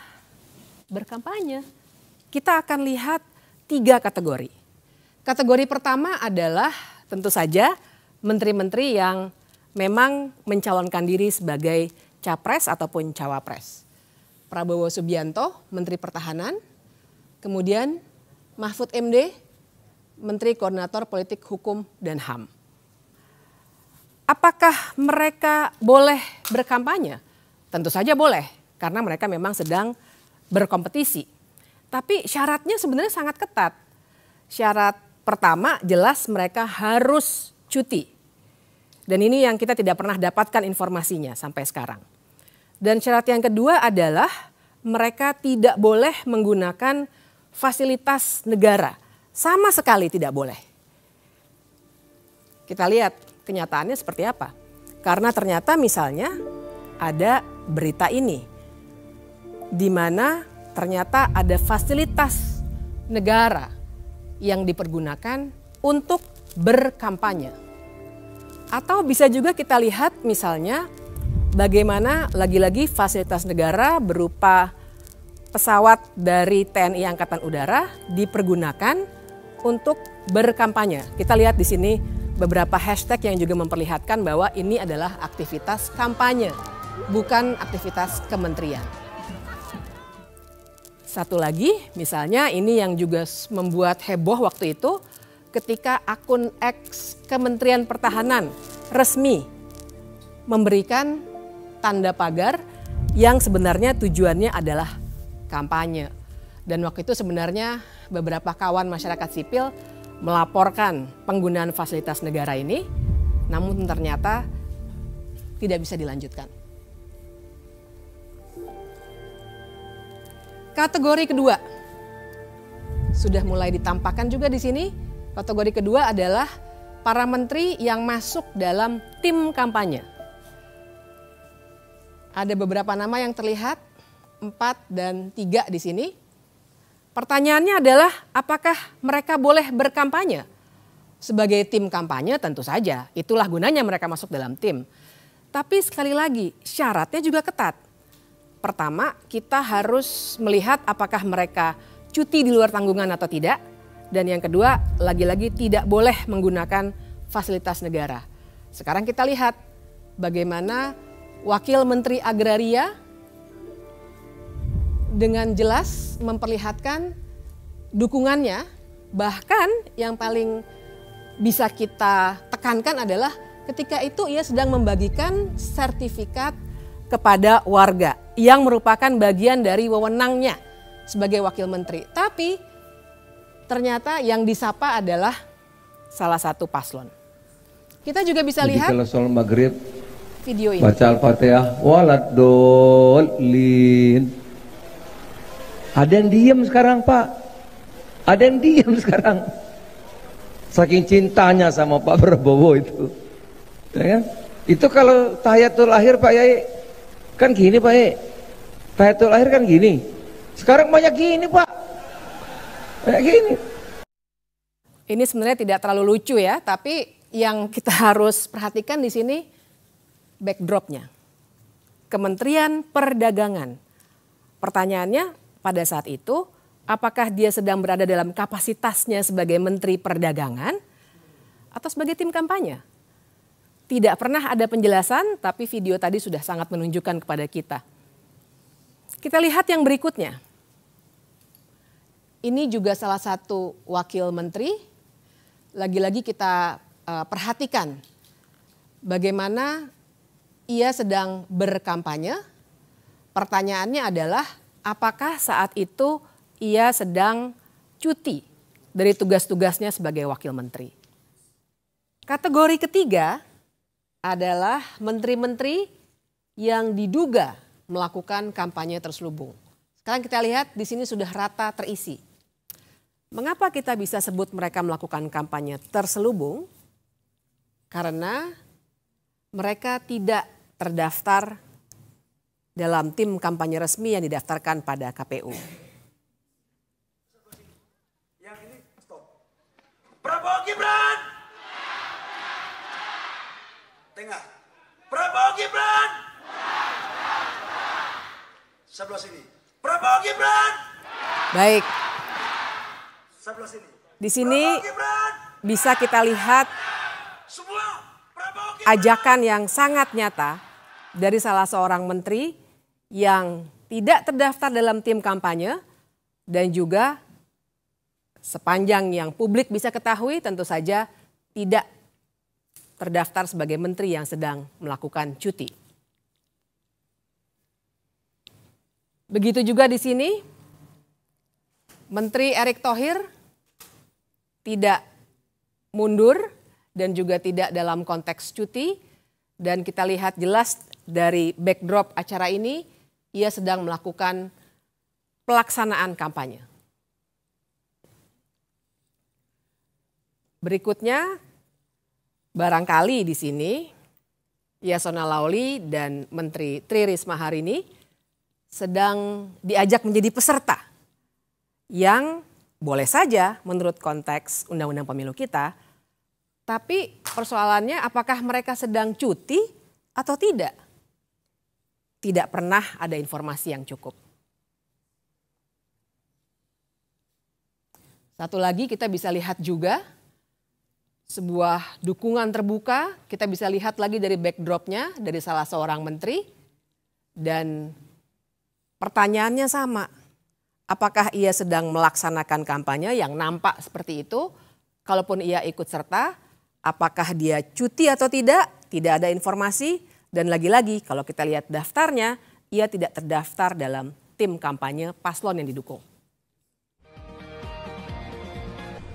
berkampanye. Kita akan lihat 3 kategori. Kategori pertama adalah tentu saja menteri-menteri yang memang mencalonkan diri sebagai capres ataupun cawapres. Prabowo Subianto, Menteri Pertahanan, kemudian Mahfud MD, Menteri Koordinator Politik Hukum dan HAM. Apakah mereka boleh berkampanye? Tentu saja boleh, karena mereka memang sedang berkompetisi. Tapi syaratnya sebenarnya sangat ketat. Syarat pertama jelas mereka harus cuti. Dan ini yang kita tidak pernah dapatkan informasinya sampai sekarang. Dan syarat yang kedua adalah mereka tidak boleh menggunakan fasilitas negara. Sama sekali tidak boleh. Kita lihat kenyataannya seperti apa. Karena ternyata misalnya ada berita ini, di mana ternyata ada fasilitas negara yang dipergunakan untuk berkampanye. Atau bisa juga kita lihat misalnya bagaimana lagi-lagi fasilitas negara berupa pesawat dari TNI Angkatan Udara dipergunakan untuk berkampanye. Kita lihat di sini beberapa hashtag yang juga memperlihatkan bahwa ini adalah aktivitas kampanye, bukan aktivitas kementerian. Satu lagi, misalnya ini yang juga membuat heboh waktu itu ketika akun X Kementerian Pertahanan resmi memberikan tanda pagar yang sebenarnya tujuannya adalah kampanye. Dan waktu itu sebenarnya beberapa kawan masyarakat sipil melaporkan penggunaan fasilitas negara ini, namun ternyata tidak bisa dilanjutkan. Kategori kedua sudah mulai ditampakkan juga di sini. Kategori kedua adalah para menteri yang masuk dalam tim kampanye. Ada beberapa nama yang terlihat, 4 dan 3 di sini. Pertanyaannya adalah apakah mereka boleh berkampanye? Sebagai tim kampanye tentu saja, itulah gunanya mereka masuk dalam tim. Tapi sekali lagi syaratnya juga ketat. Pertama, kita harus melihat apakah mereka cuti di luar tanggungan atau tidak. Dan yang kedua, lagi-lagi tidak boleh menggunakan fasilitas negara. Sekarang kita lihat bagaimana Wakil Menteri Agraria dengan jelas memperlihatkan dukungannya. Bahkan yang paling bisa kita tekankan adalah ketika itu ia sedang membagikan sertifikat kepada warga yang merupakan bagian dari wewenangnya sebagai wakil menteri. Tapi ternyata yang disapa adalah salah satu paslon. Kita juga bisa lihat kalau soal maghrib video ini. Baca Al-Fatihah waladolin. Ada yang diem sekarang, Pak. Ada yang diem sekarang. Saking cintanya sama Pak Prabowo itu. Ya kan? Itu kalau tahiyatul akhir Pak Yai kan gini Pak Yai. Tahiyatul akhir kan gini. Sekarang banyak gini Pak. Banyak gini. Ini sebenarnya tidak terlalu lucu ya, tapi yang kita harus perhatikan di sini backdropnya. Kementerian Perdagangan. Pertanyaannya pada saat itu, apakah dia sedang berada dalam kapasitasnya sebagai Menteri Perdagangan atau sebagai tim kampanye? Tidak pernah ada penjelasan, tapi video tadi sudah sangat menunjukkan kepada kita. Kita lihat yang berikutnya. Ini juga salah satu wakil menteri. Lagi-lagi kita perhatikan bagaimana ia sedang berkampanye. Pertanyaannya adalah apakah saat itu ia sedang cuti dari tugas-tugasnya sebagai wakil menteri. Kategori ketiga adalah menteri-menteri yang diduga melakukan kampanye terselubung. Sekarang kita lihat di sini sudah rata terisi. Mengapa kita bisa sebut mereka melakukan kampanye terselubung? Karena mereka tidak terdaftar dalam tim kampanye resmi yang didaftarkan pada KPU. Yang ini stop. Prabowo Gibran. Tengah. Prabowo Gibran. Sebelah sini. Prabowo Gibran. Baik. Sebelah sini. Di sini bisa kita lihat ajakan yang sangat nyata dari salah seorang menteri yang tidak terdaftar dalam tim kampanye dan juga sepanjang yang publik bisa ketahui tentu saja tidak terdaftar sebagai menteri yang sedang melakukan cuti. Begitu juga di sini Menteri Erick Thohir tidak mundur dan juga tidak dalam konteks cuti dan kita lihat jelas dari backdrop acara ini, ia sedang melakukan pelaksanaan kampanye. Berikutnya, barangkali di sini Yasona Laoly dan Menteri Tri Risma hari ini sedang diajak menjadi peserta yang boleh saja menurut konteks Undang-Undang Pemilu kita, tapi persoalannya apakah mereka sedang cuti atau tidak? Tidak pernah ada informasi yang cukup. Satu lagi kita bisa lihat juga sebuah dukungan terbuka, kita bisa lihat lagi dari backdropnya dari salah seorang menteri, dan pertanyaannya sama, apakah ia sedang melaksanakan kampanye yang nampak seperti itu? Kalaupun ia ikut serta, apakah dia cuti atau tidak? Tidak ada informasi, dan lagi-lagi kalau kita lihat daftarnya, ia tidak terdaftar dalam tim kampanye paslon yang didukung.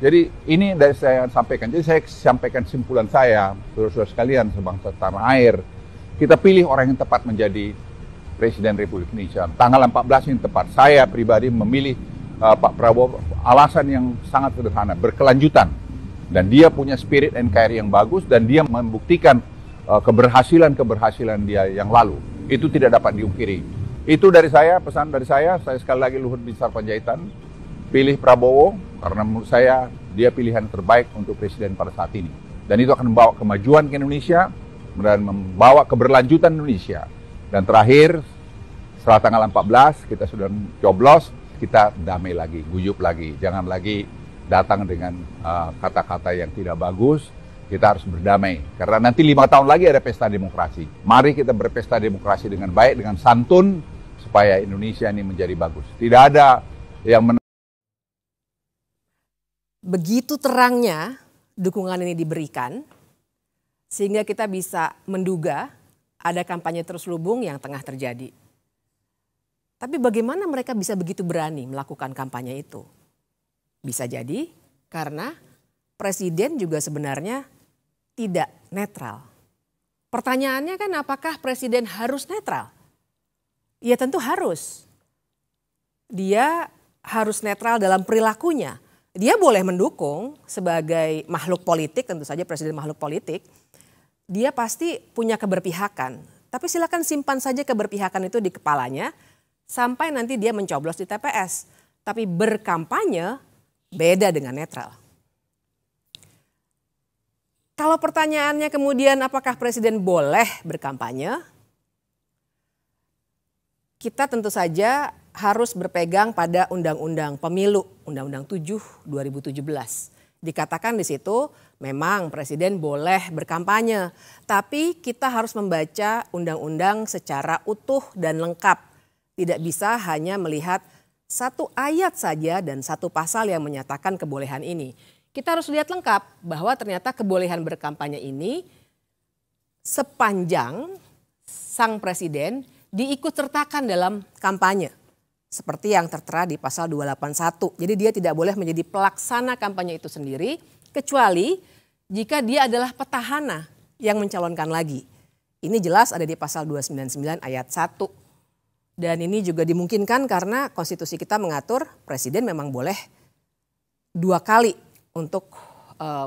Jadi ini dari saya sampaikan. Jadi saya sampaikan simpulan saya, saudara-saudara sekalian sebangsa tanah air. Kita pilih orang yang tepat menjadi Presiden Republik Indonesia. Tanggal 14 yang tepat. Saya pribadi memilih Pak Prabowo alasan yang sangat sederhana, berkelanjutan. Dan dia punya spirit NKRI yang bagus dan dia membuktikan keberhasilan dia yang lalu. Itu tidak dapat diungkiri. Itu dari saya, pesan dari saya sekali lagi Luhut Binsar Panjaitan, pilih Prabowo karena menurut saya dia pilihan terbaik untuk presiden pada saat ini. Dan itu akan membawa kemajuan ke Indonesia dan membawa keberlanjutan Indonesia. Dan terakhir, setelah tanggal 14 kita sudah coblos, kita damai lagi, guyup lagi. Jangan lagi datang dengan kata-kata yang tidak bagus. Kita harus berdamai. Karena nanti 5 tahun lagi ada pesta demokrasi. Mari kita berpesta demokrasi dengan baik, dengan santun, supaya Indonesia ini menjadi bagus. Tidak ada yang begitu terangnya dukungan ini diberikan, sehingga kita bisa menduga ada kampanye terselubung yang tengah terjadi. Tapi bagaimana mereka bisa begitu berani melakukan kampanye itu? Bisa jadi karena presiden juga sebenarnya tidak netral. Pertanyaannya kan apakah presiden harus netral? Ya tentu harus. Dia harus netral dalam perilakunya. Dia boleh mendukung sebagai makhluk politik, tentu saja presiden makhluk politik. Dia pasti punya keberpihakan. Tapi silakan simpan saja keberpihakan itu di kepalanya sampai nanti dia mencoblos di TPS. Tapi berkampanye beda dengan netral. Kalau pertanyaannya kemudian apakah presiden boleh berkampanye? Kita tentu saja harus berpegang pada Undang-Undang Pemilu, Undang-Undang 7 2017. Dikatakan di situ memang presiden boleh berkampanye, tapi kita harus membaca undang-undang secara utuh dan lengkap. Tidak bisa hanya melihat satu ayat saja dan satu pasal yang menyatakan kebolehan ini. Kita harus lihat lengkap bahwa ternyata kebolehan berkampanye ini sepanjang sang presiden diikutsertakan dalam kampanye. Seperti yang tertera di pasal 281. Jadi dia tidak boleh menjadi pelaksana kampanye itu sendiri kecuali jika dia adalah petahana yang mencalonkan lagi. Ini jelas ada di pasal 299 ayat 1. Dan ini juga dimungkinkan karena konstitusi kita mengatur presiden memang boleh 2 kali untuk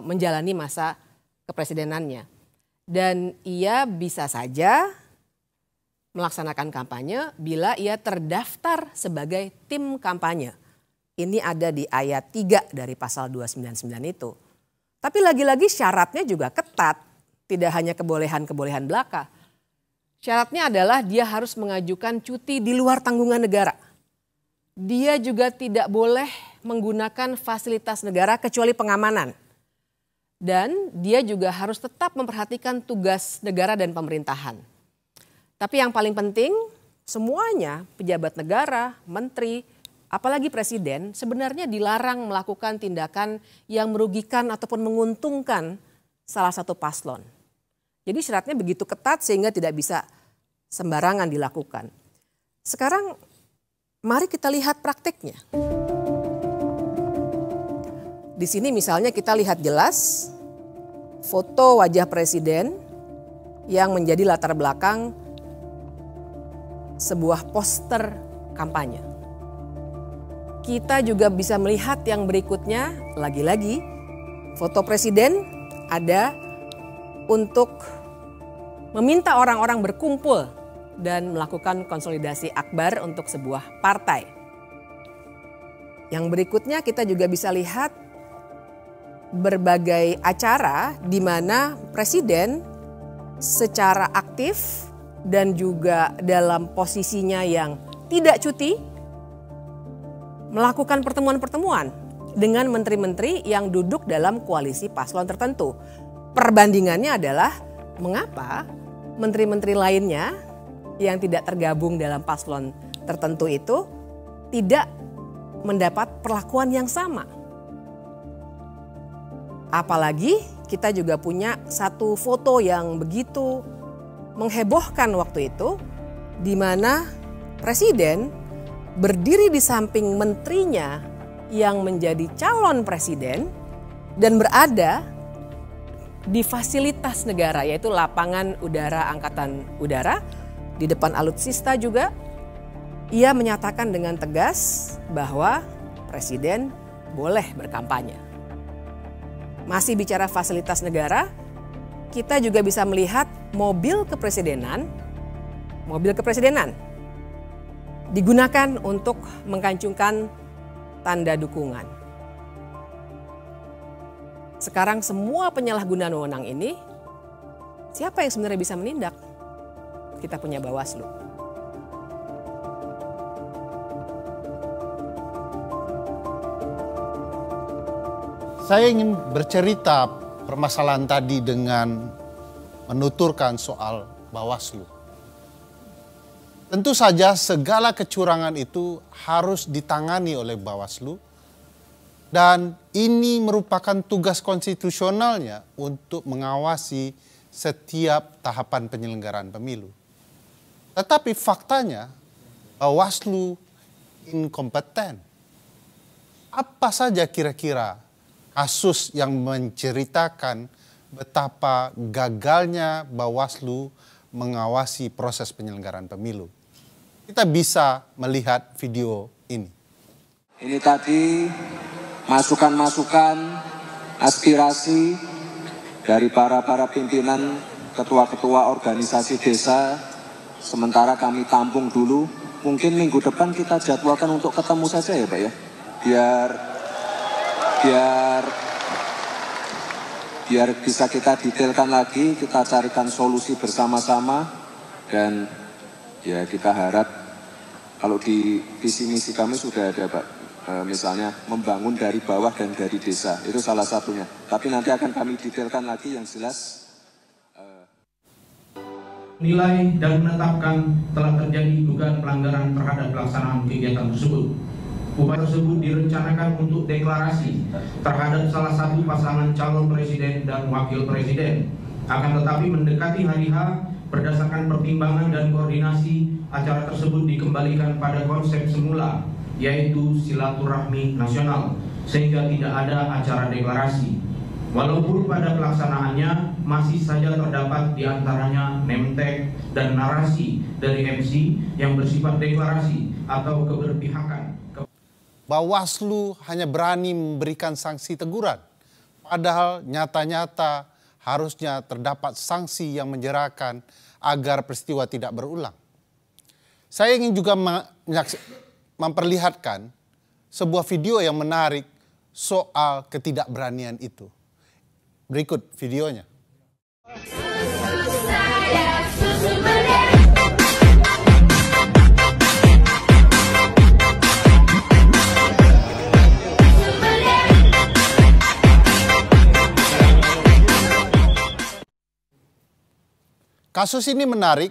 menjalani masa kepresidenannya. Dan ia bisa saja melaksanakan kampanye bila ia terdaftar sebagai tim kampanye. Ini ada di ayat 3 dari pasal 299 itu. Tapi lagi-lagi syaratnya juga ketat, tidak hanya kebolehan-kebolehan belaka. Syaratnya adalah dia harus mengajukan cuti di luar tanggungan negara. Dia juga tidak boleh menggunakan fasilitas negara kecuali pengamanan. Dan dia juga harus tetap memperhatikan tugas negara dan pemerintahan. Tapi yang paling penting semuanya pejabat negara, menteri, apalagi presiden sebenarnya dilarang melakukan tindakan yang merugikan ataupun menguntungkan salah satu paslon. Jadi syaratnya begitu ketat sehingga tidak bisa sembarangan dilakukan. Sekarang mari kita lihat praktiknya. Di sini misalnya kita lihat jelas foto wajah presiden yang menjadi latar belakang sebuah poster kampanye. Kita juga bisa melihat yang berikutnya, lagi-lagi foto presiden ada untuk meminta orang-orang berkumpul dan melakukan konsolidasi akbar untuk sebuah partai. Yang berikutnya kita juga bisa lihat berbagai acara di mana presiden secara aktif dan juga dalam posisinya yang tidak cuti melakukan pertemuan-pertemuan dengan menteri-menteri yang duduk dalam koalisi paslon tertentu. Perbandingannya adalah mengapa menteri-menteri lainnya yang tidak tergabung dalam paslon tertentu itu tidak mendapat perlakuan yang sama. Apalagi kita juga punya satu foto yang begitu menghebohkan waktu itu, di mana presiden berdiri di samping menterinya yang menjadi calon presiden dan berada di fasilitas negara, yaitu lapangan udara Angkatan Udara. Di depan alutsista juga, ia menyatakan dengan tegas bahwa presiden boleh berkampanye. Masih bicara fasilitas negara, kita juga bisa melihat mobil kepresidenan digunakan untuk mengkancungkan tanda dukungan. Sekarang semua penyalahgunaan wewenang ini, siapa yang sebenarnya bisa menindak? Kita punya Bawaslu. Saya ingin bercerita permasalahan tadi dengan menuturkan soal Bawaslu. Tentu saja segala kecurangan itu harus ditangani oleh Bawaslu dan ini merupakan tugas konstitusionalnya untuk mengawasi setiap tahapan penyelenggaraan pemilu. Tetapi faktanya Bawaslu inkompeten. Apa saja kira-kira kasus yang menceritakan betapa gagalnya Bawaslu mengawasi proses penyelenggaraan pemilu? Kita bisa melihat video ini. Ini tadi masukan-masukan, aspirasi dari para pimpinan, ketua-ketua organisasi desa. Sementara kami tampung dulu, mungkin minggu depan kita jadwalkan untuk ketemu saja ya Pak ya. Biar bisa kita detailkan lagi, kita carikan solusi bersama-sama. Dan ya kita harap kalau di visi misi kami sudah ada Pak, misalnya membangun dari bawah dan dari desa, itu salah satunya. Tapi nanti akan kami detailkan lagi yang jelas. Nilai dan menetapkan telah terjadi dugaan pelanggaran terhadap pelaksanaan kegiatan tersebut. Upaya tersebut direncanakan untuk deklarasi terhadap salah satu pasangan calon presiden dan wakil presiden. Akan tetapi mendekati hari H, berdasarkan pertimbangan dan koordinasi, acara tersebut dikembalikan pada konsep semula, yaitu silaturahmi nasional, sehingga tidak ada acara deklarasi. Walaupun pada pelaksanaannya masih saja terdapat diantaranya name tag dan narasi dari MC yang bersifat deklarasi atau keberpihakan. Bawaslu hanya berani memberikan sanksi teguran, padahal nyata-nyata harusnya terdapat sanksi yang menjerahkan agar peristiwa tidak berulang. Saya ingin juga memperlihatkan sebuah video yang menarik soal ketidakberanian itu. Berikut videonya. Kasus ini menarik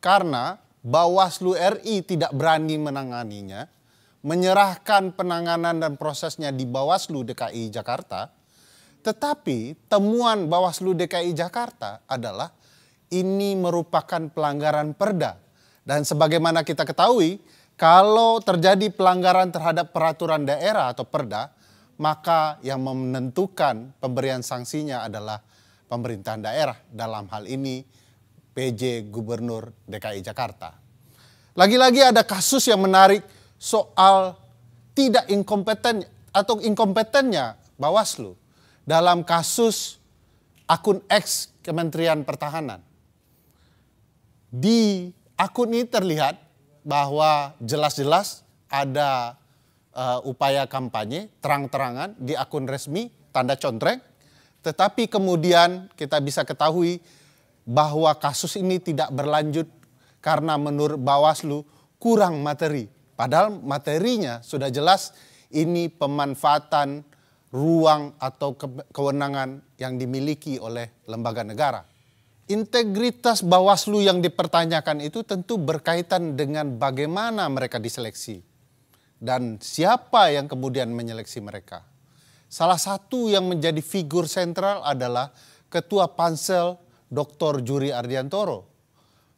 karena Bawaslu RI tidak berani menanganinya, menyerahkan penanganan dan prosesnya di Bawaslu DKI Jakarta. Tetapi temuan Bawaslu DKI Jakarta adalah ini merupakan pelanggaran perda. Dan sebagaimana kita ketahui, kalau terjadi pelanggaran terhadap peraturan daerah atau perda, maka yang menentukan pemberian sanksinya adalah pemerintahan daerah, dalam hal ini PJ Gubernur DKI Jakarta. Lagi-lagi ada kasus yang menarik soal tidak inkompeten atau inkompetennya Bawaslu dalam kasus akun X Kementerian Pertahanan. Di akun ini terlihat bahwa jelas-jelas ada upaya kampanye terang-terangan di akun resmi, tanda contreng. Tetapi kemudian kita bisa ketahui bahwa kasus ini tidak berlanjut karena menurut Bawaslu kurang materi. Padahal materinya sudah jelas ini pemanfaatan ruang atau kewenangan yang dimiliki oleh lembaga negara. Integritas Bawaslu yang dipertanyakan itu tentu berkaitan dengan bagaimana mereka diseleksi dan siapa yang kemudian menyeleksi mereka. Salah satu yang menjadi figur sentral adalah Ketua Pansel Dr. Juri Ardiantoro.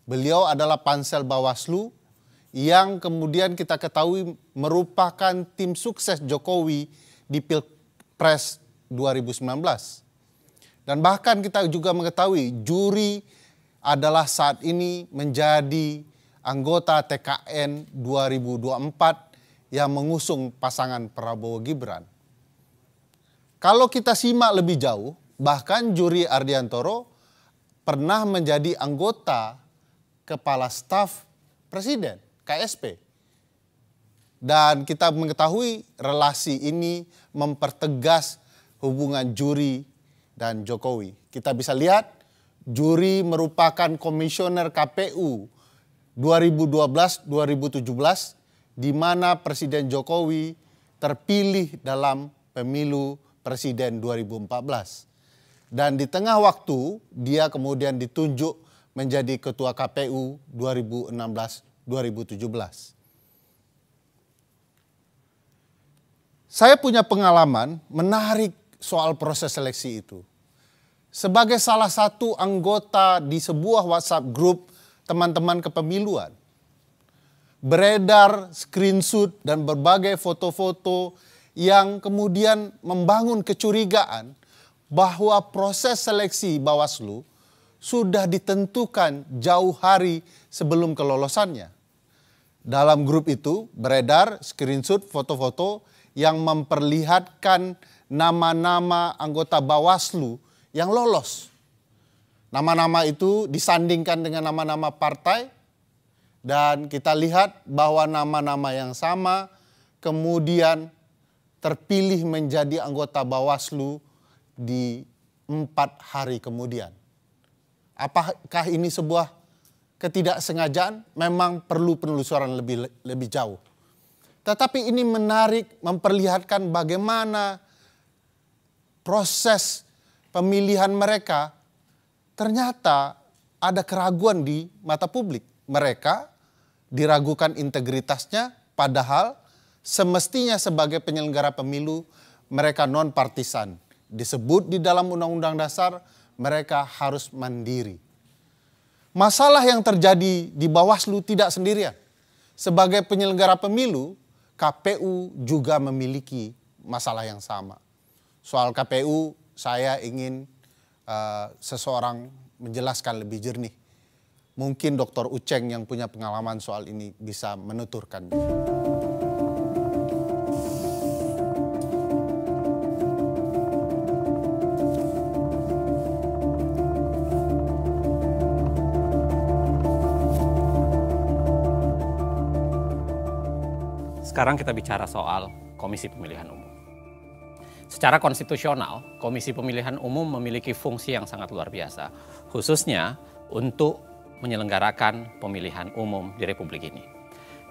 Beliau adalah pansel Bawaslu yang kemudian kita ketahui merupakan tim sukses Jokowi di Pilpres 2019. Dan bahkan kita juga mengetahui juri adalah saat ini menjadi anggota TKN 2024 yang mengusung pasangan Prabowo Gibran. Kalau kita simak lebih jauh, bahkan Juri Ardiantoro pernah menjadi anggota Kepala Staf Presiden, KSP. Dan kita mengetahui relasi ini mempertegas hubungan Juri dan Jokowi. Kita bisa lihat Juri merupakan komisioner KPU 2012-2017 di mana Presiden Jokowi terpilih dalam pemilu Presiden 2014. Dan di tengah waktu dia kemudian ditunjuk menjadi Ketua KPU 2016-2017. Saya punya pengalaman menarik soal proses seleksi itu. Sebagai salah satu anggota di sebuah WhatsApp grup teman-teman kepemiluan, beredar screenshot dan berbagai foto-foto yang kemudian membangun kecurigaan bahwa proses seleksi Bawaslu sudah ditentukan jauh hari sebelum kelolosannya. Dalam grup itu beredar screenshot foto-foto yang memperlihatkan nama-nama anggota Bawaslu yang lolos. Nama-nama itu disandingkan dengan nama-nama partai dan kita lihat bahwa nama-nama yang sama kemudian terpilih menjadi anggota Bawaslu di 4 hari kemudian. Apakah ini sebuah ketidaksengajaan? Memang perlu penelusuran lebih jauh. Tetapi ini menarik memperlihatkan bagaimana proses pemilihan mereka ternyata ada keraguan di mata publik. Mereka diragukan integritasnya padahal semestinya sebagai penyelenggara pemilu mereka non-partisan. Disebut di dalam Undang-Undang Dasar mereka harus mandiri. Masalah yang terjadi di Bawaslu tidak sendirian. Sebagai penyelenggara pemilu, KPU juga memiliki masalah yang sama. Soal KPU, saya ingin seseorang menjelaskan lebih jernih. Mungkin Dr. Uceng yang punya pengalaman soal ini bisa menuturkan. Sekarang kita bicara soal Komisi Pemilihan Umum. Secara konstitusional, Komisi Pemilihan Umum memiliki fungsi yang sangat luar biasa, khususnya untuk menyelenggarakan pemilihan umum di Republik ini.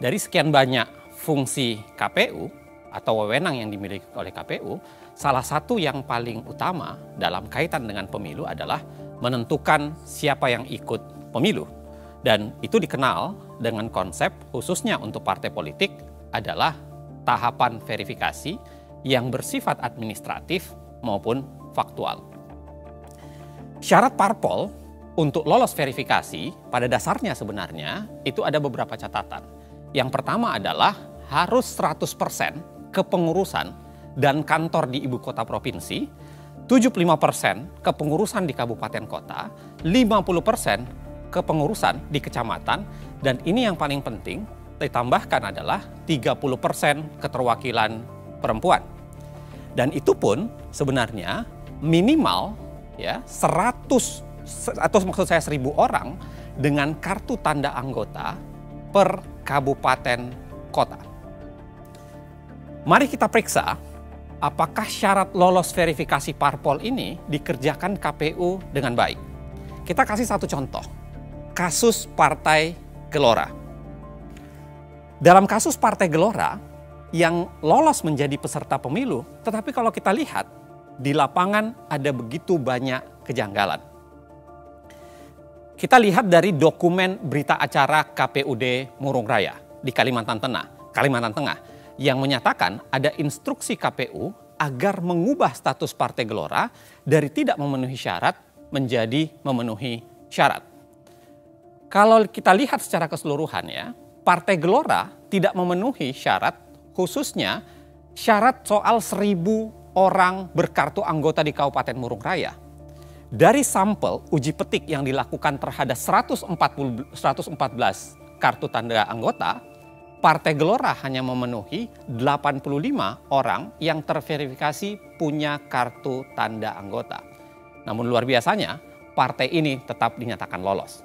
Dari sekian banyak fungsi KPU atau wewenang yang dimiliki oleh KPU, salah satu yang paling utama dalam kaitan dengan pemilu adalah menentukan siapa yang ikut pemilu. Dan itu dikenal dengan konsep khususnya untuk partai politik adalah tahapan verifikasi yang bersifat administratif maupun faktual. Syarat parpol untuk lolos verifikasi pada dasarnya sebenarnya itu ada beberapa catatan. Yang pertama adalah harus 100% kepengurusan dan kantor di ibu kota provinsi, 75% kepengurusan di kabupaten kota, 50% kepengurusan di kecamatan, Dan ini yang paling penting, ditambahkan adalah 30% keterwakilan perempuan. Dan itu pun sebenarnya minimal ya 100 atau maksud saya 1.000 orang dengan kartu tanda anggota per kabupaten kota. Mari kita periksa apakah syarat lolos verifikasi parpol ini dikerjakan KPU dengan baik. Kita kasih satu contoh, kasus Partai Gelora. Dalam kasus Partai Gelora yang lolos menjadi peserta pemilu, tetapi kalau kita lihat di lapangan ada begitu banyak kejanggalan. Kita lihat dari dokumen berita acara KPUD Murung Raya di Kalimantan Tengah yang menyatakan ada instruksi KPU agar mengubah status Partai Gelora dari tidak memenuhi syarat menjadi memenuhi syarat. Kalau kita lihat secara keseluruhan ya, Partai Gelora tidak memenuhi syarat, khususnya syarat soal 1.000 orang berkartu anggota di Kabupaten Murung Raya. Dari sampel uji petik yang dilakukan terhadap 114 kartu tanda anggota, Partai Gelora hanya memenuhi 85 orang yang terverifikasi punya kartu tanda anggota. Namun luar biasanya, partai ini tetap dinyatakan lolos.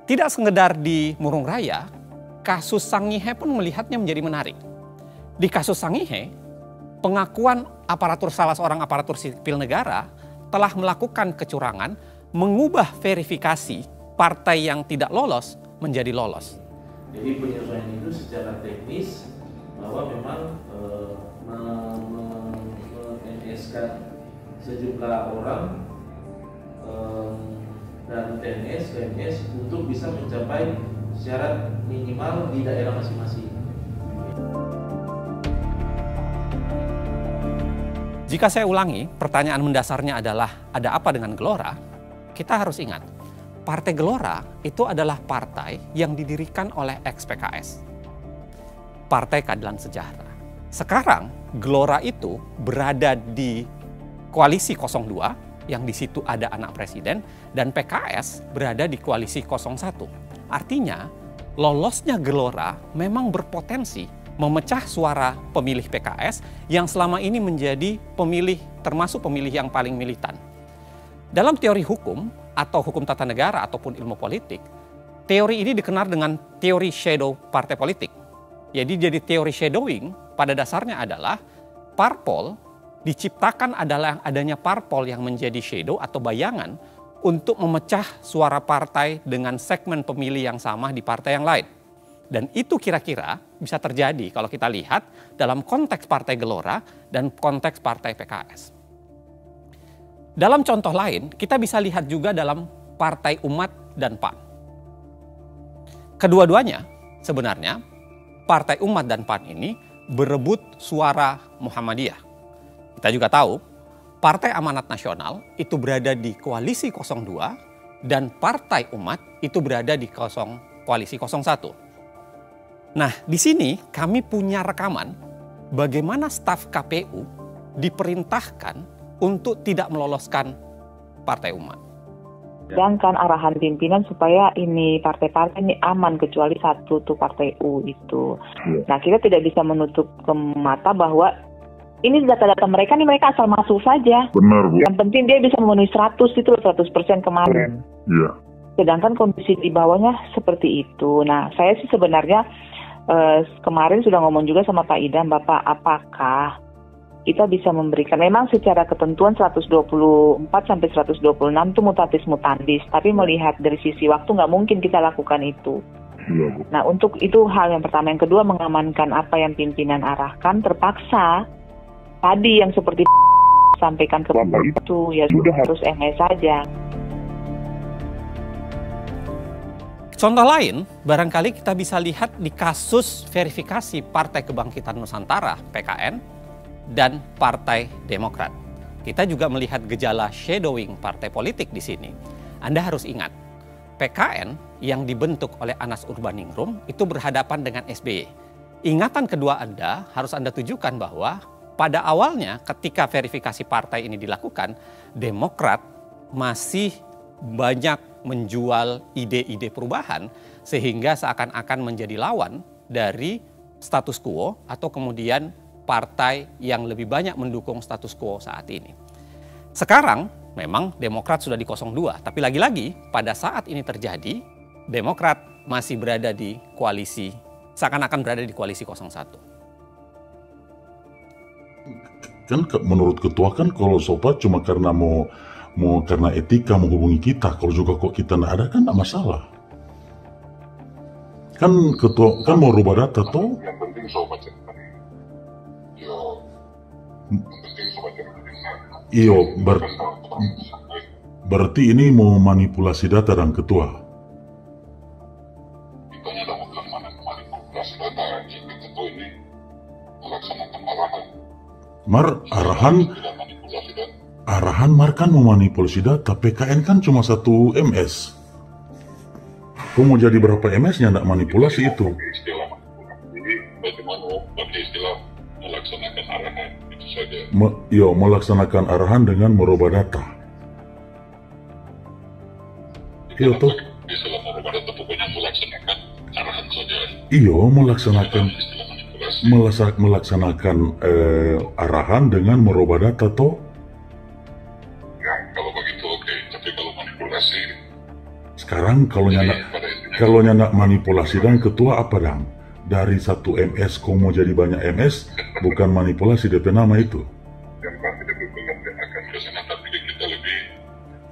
Tidak sekedar di Murung Raya, kasus Sangihe pun melihatnya menjadi menarik. Di kasus Sangihe, pengakuan salah seorang aparatur sipil negara telah melakukan kecurangan, mengubah verifikasi partai yang tidak lolos menjadi lolos. Jadi penyesuaian itu secara teknis bahwa memang men-NS-kan sejumlah orang dan TNS, PNS untuk bisa mencapai syarat minimal di daerah masing-masing. Jika saya ulangi, pertanyaan mendasarnya adalah ada apa dengan Gelora? Kita harus ingat, Partai Gelora itu adalah partai yang didirikan oleh ex-PKS. Partai Keadilan Sejahtera. Sekarang Gelora itu berada di koalisi 02 yang di situ ada anak presiden dan PKS berada di koalisi 01. Artinya lolosnya Gelora memang berpotensi memecah suara pemilih PKS yang selama ini menjadi pemilih termasuk pemilih yang paling militan. Dalam teori hukum atau hukum tata negara ataupun ilmu politik, teori ini dikenal dengan teori shadow partai politik. Jadi teori shadowing pada dasarnya adalah parpol diciptakan adalah adanya parpol yang menjadi shadow atau bayangan untuk memecah suara partai dengan segmen pemilih yang sama di partai yang lain. Dan itu kira-kira bisa terjadi kalau kita lihat dalam konteks Partai Gelora dan konteks Partai PKS. Dalam contoh lain, kita bisa lihat juga dalam Partai Umat dan PAN. Kedua-duanya sebenarnya Partai Umat dan PAN ini berebut suara Muhammadiyah. Kita juga tahu Partai Amanat Nasional itu berada di koalisi 02 dan Partai Umat itu berada di koalisi 01. Nah, di sini kami punya rekaman bagaimana staf KPU diperintahkan untuk tidak meloloskan Partai Umat. Sedangkan arahan pimpinan supaya ini partai-partai ini aman kecuali satu tuh Partai U itu. Nah, kita tidak bisa menutup ke mata bahwa ini data-data mereka nih mereka asal masuk saja. Benar, Bu. Yang penting dia bisa memenuhi 100% kemarin. Iya. Sedangkan kondisi di bawahnya seperti itu. Nah, saya sih sebenarnya kemarin sudah ngomong juga sama Pak Idam, Bapak, apakah kita bisa memberikan, memang secara ketentuan 124 sampai 126 itu mutatis mutandis, tapi melihat dari sisi waktu nggak mungkin kita lakukan itu. Nah, untuk itu hal yang pertama. Yang kedua, mengamankan apa yang pimpinan arahkan, terpaksa tadi yang seperti sampaikan ke Bapak itu, ya sudah harus MS saja. Contoh lain, barangkali kita bisa lihat di kasus verifikasi Partai Kebangkitan Nusantara, PKN, dan Partai Demokrat. Kita juga melihat gejala shadowing partai politik di sini. Anda harus ingat, PKN yang dibentuk oleh Anas Urbaningrum itu berhadapan dengan SBY. Ingatan kedua Anda harus Anda tujukan bahwa pada awalnya ketika verifikasi partai ini dilakukan, Demokrat masih banyak menjual ide-ide perubahan, sehingga seakan-akan menjadi lawan dari status quo atau kemudian partai yang lebih banyak mendukung status quo saat ini. Sekarang memang Demokrat sudah di 02, tapi lagi-lagi pada saat ini terjadi, Demokrat masih berada di koalisi, seakan-akan berada di koalisi 01. Kan menurut ketua kan kalau Sobat cuma karena mau karena etika menghubungi kita, kalau juga kok kita nggak ada kan nggak masalah. Kan ketua kan mau rubah data toh. Yang penting Sobat berarti ini mau manipulasi data dan ketua. Kitanya udah bukan manipulasi data, jadi ketua ini melaksanakan arahan. Arahan kan memanipulasi data. PKN kan cuma 1 MS. Kau mau jadi berapa MS-nya nggak manipulasi itu? Jadi bagaimana pakai istilah melaksanakan arahan itu saja. Melaksanakan arahan dengan merubah data. Iya toh. Istilah merubah data pokoknya melaksanakan arahan saja. Iya, melaksanakan arahan dengan merubah data toh. Ya, kalau begitu oke. Tapi kalau manipulasi. Sekarang kalau nyak manipulasi dan ketua apa dang? Dari 1 MS kau mau jadi banyak MS, bukan manipulasi DP nama itu.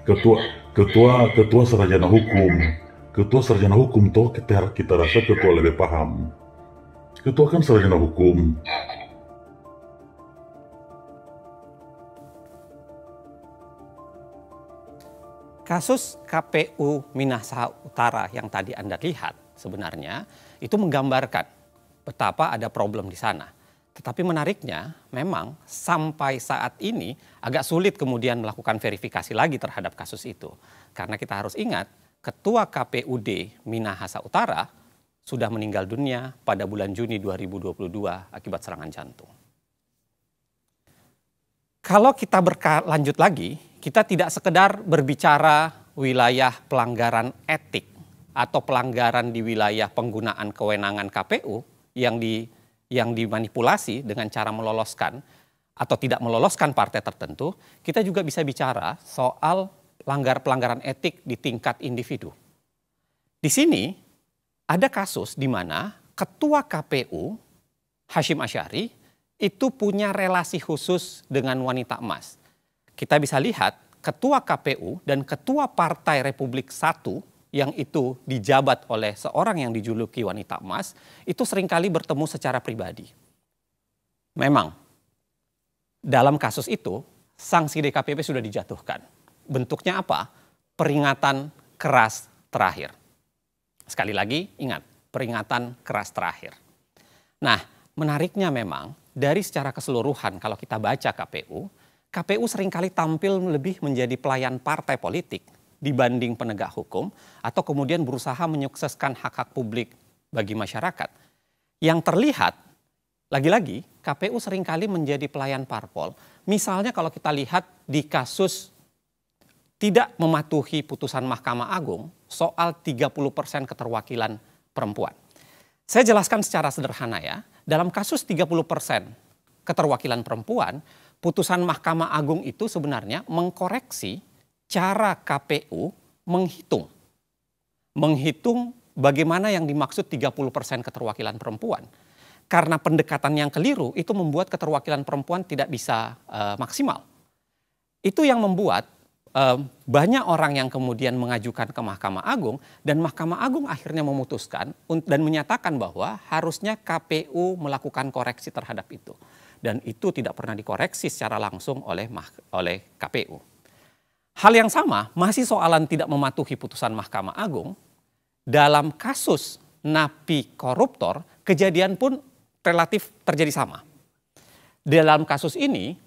Ketua sarjana hukum. Ketua sarjana hukum toh kita rasa ketua lebih paham. Ketua kan sarjana hukum. Kasus KPU Minahasa Utara yang tadi Anda lihat sebenarnya itu menggambarkan betapa ada problem di sana. Tetapi menariknya memang sampai saat ini agak sulit kemudian melakukan verifikasi lagi terhadap kasus itu. Karena kita harus ingat Ketua KPUD Minahasa Utara sudah meninggal dunia pada bulan Juni 2022 akibat serangan jantung. Kalau kita berlanjut lagi, kita tidak sekedar berbicara wilayah pelanggaran etik atau pelanggaran di wilayah penggunaan kewenangan KPU yang dimanipulasi dengan cara meloloskan atau tidak meloloskan partai tertentu, kita juga bisa bicara soal pelanggaran etik di tingkat individu. Di sini ada kasus di mana Ketua KPU Hasyim Asy'ari itu punya relasi khusus dengan wanita emas. Kita bisa lihat Ketua KPU dan Ketua Partai Republik 1 yang itu dijabat oleh seorang yang dijuluki wanita emas, itu seringkali bertemu secara pribadi. Memang, dalam kasus itu, sanksi DKPP sudah dijatuhkan. Bentuknya apa? Peringatan keras terakhir. Sekali lagi, ingat, peringatan keras terakhir. Nah, menariknya memang, dari secara keseluruhan kalau kita baca KPU seringkali tampil lebih menjadi pelayan partai politik dibanding penegak hukum atau kemudian berusaha menyukseskan hak-hak publik bagi masyarakat. Yang terlihat, lagi-lagi KPU seringkali menjadi pelayan parpol. Misalnya kalau kita lihat di kasus tidak mematuhi putusan Mahkamah Agung soal 30% keterwakilan perempuan. Saya jelaskan secara sederhana ya, dalam kasus 30% keterwakilan perempuan, putusan Mahkamah Agung itu sebenarnya mengkoreksi cara KPU menghitung bagaimana yang dimaksud 30% keterwakilan perempuan. Karena pendekatan yang keliru itu membuat keterwakilan perempuan tidak bisa maksimal. Itu yang membuat banyak orang yang kemudian mengajukan ke Mahkamah Agung dan Mahkamah Agung akhirnya memutuskan dan menyatakan bahwa harusnya KPU melakukan koreksi terhadap itu. Dan itu tidak pernah dikoreksi secara langsung oleh KPU. Hal yang sama masih soalan tidak mematuhi putusan Mahkamah Agung. Dalam kasus napi koruptor, kejadian pun relatif terjadi sama. Dalam kasus ini,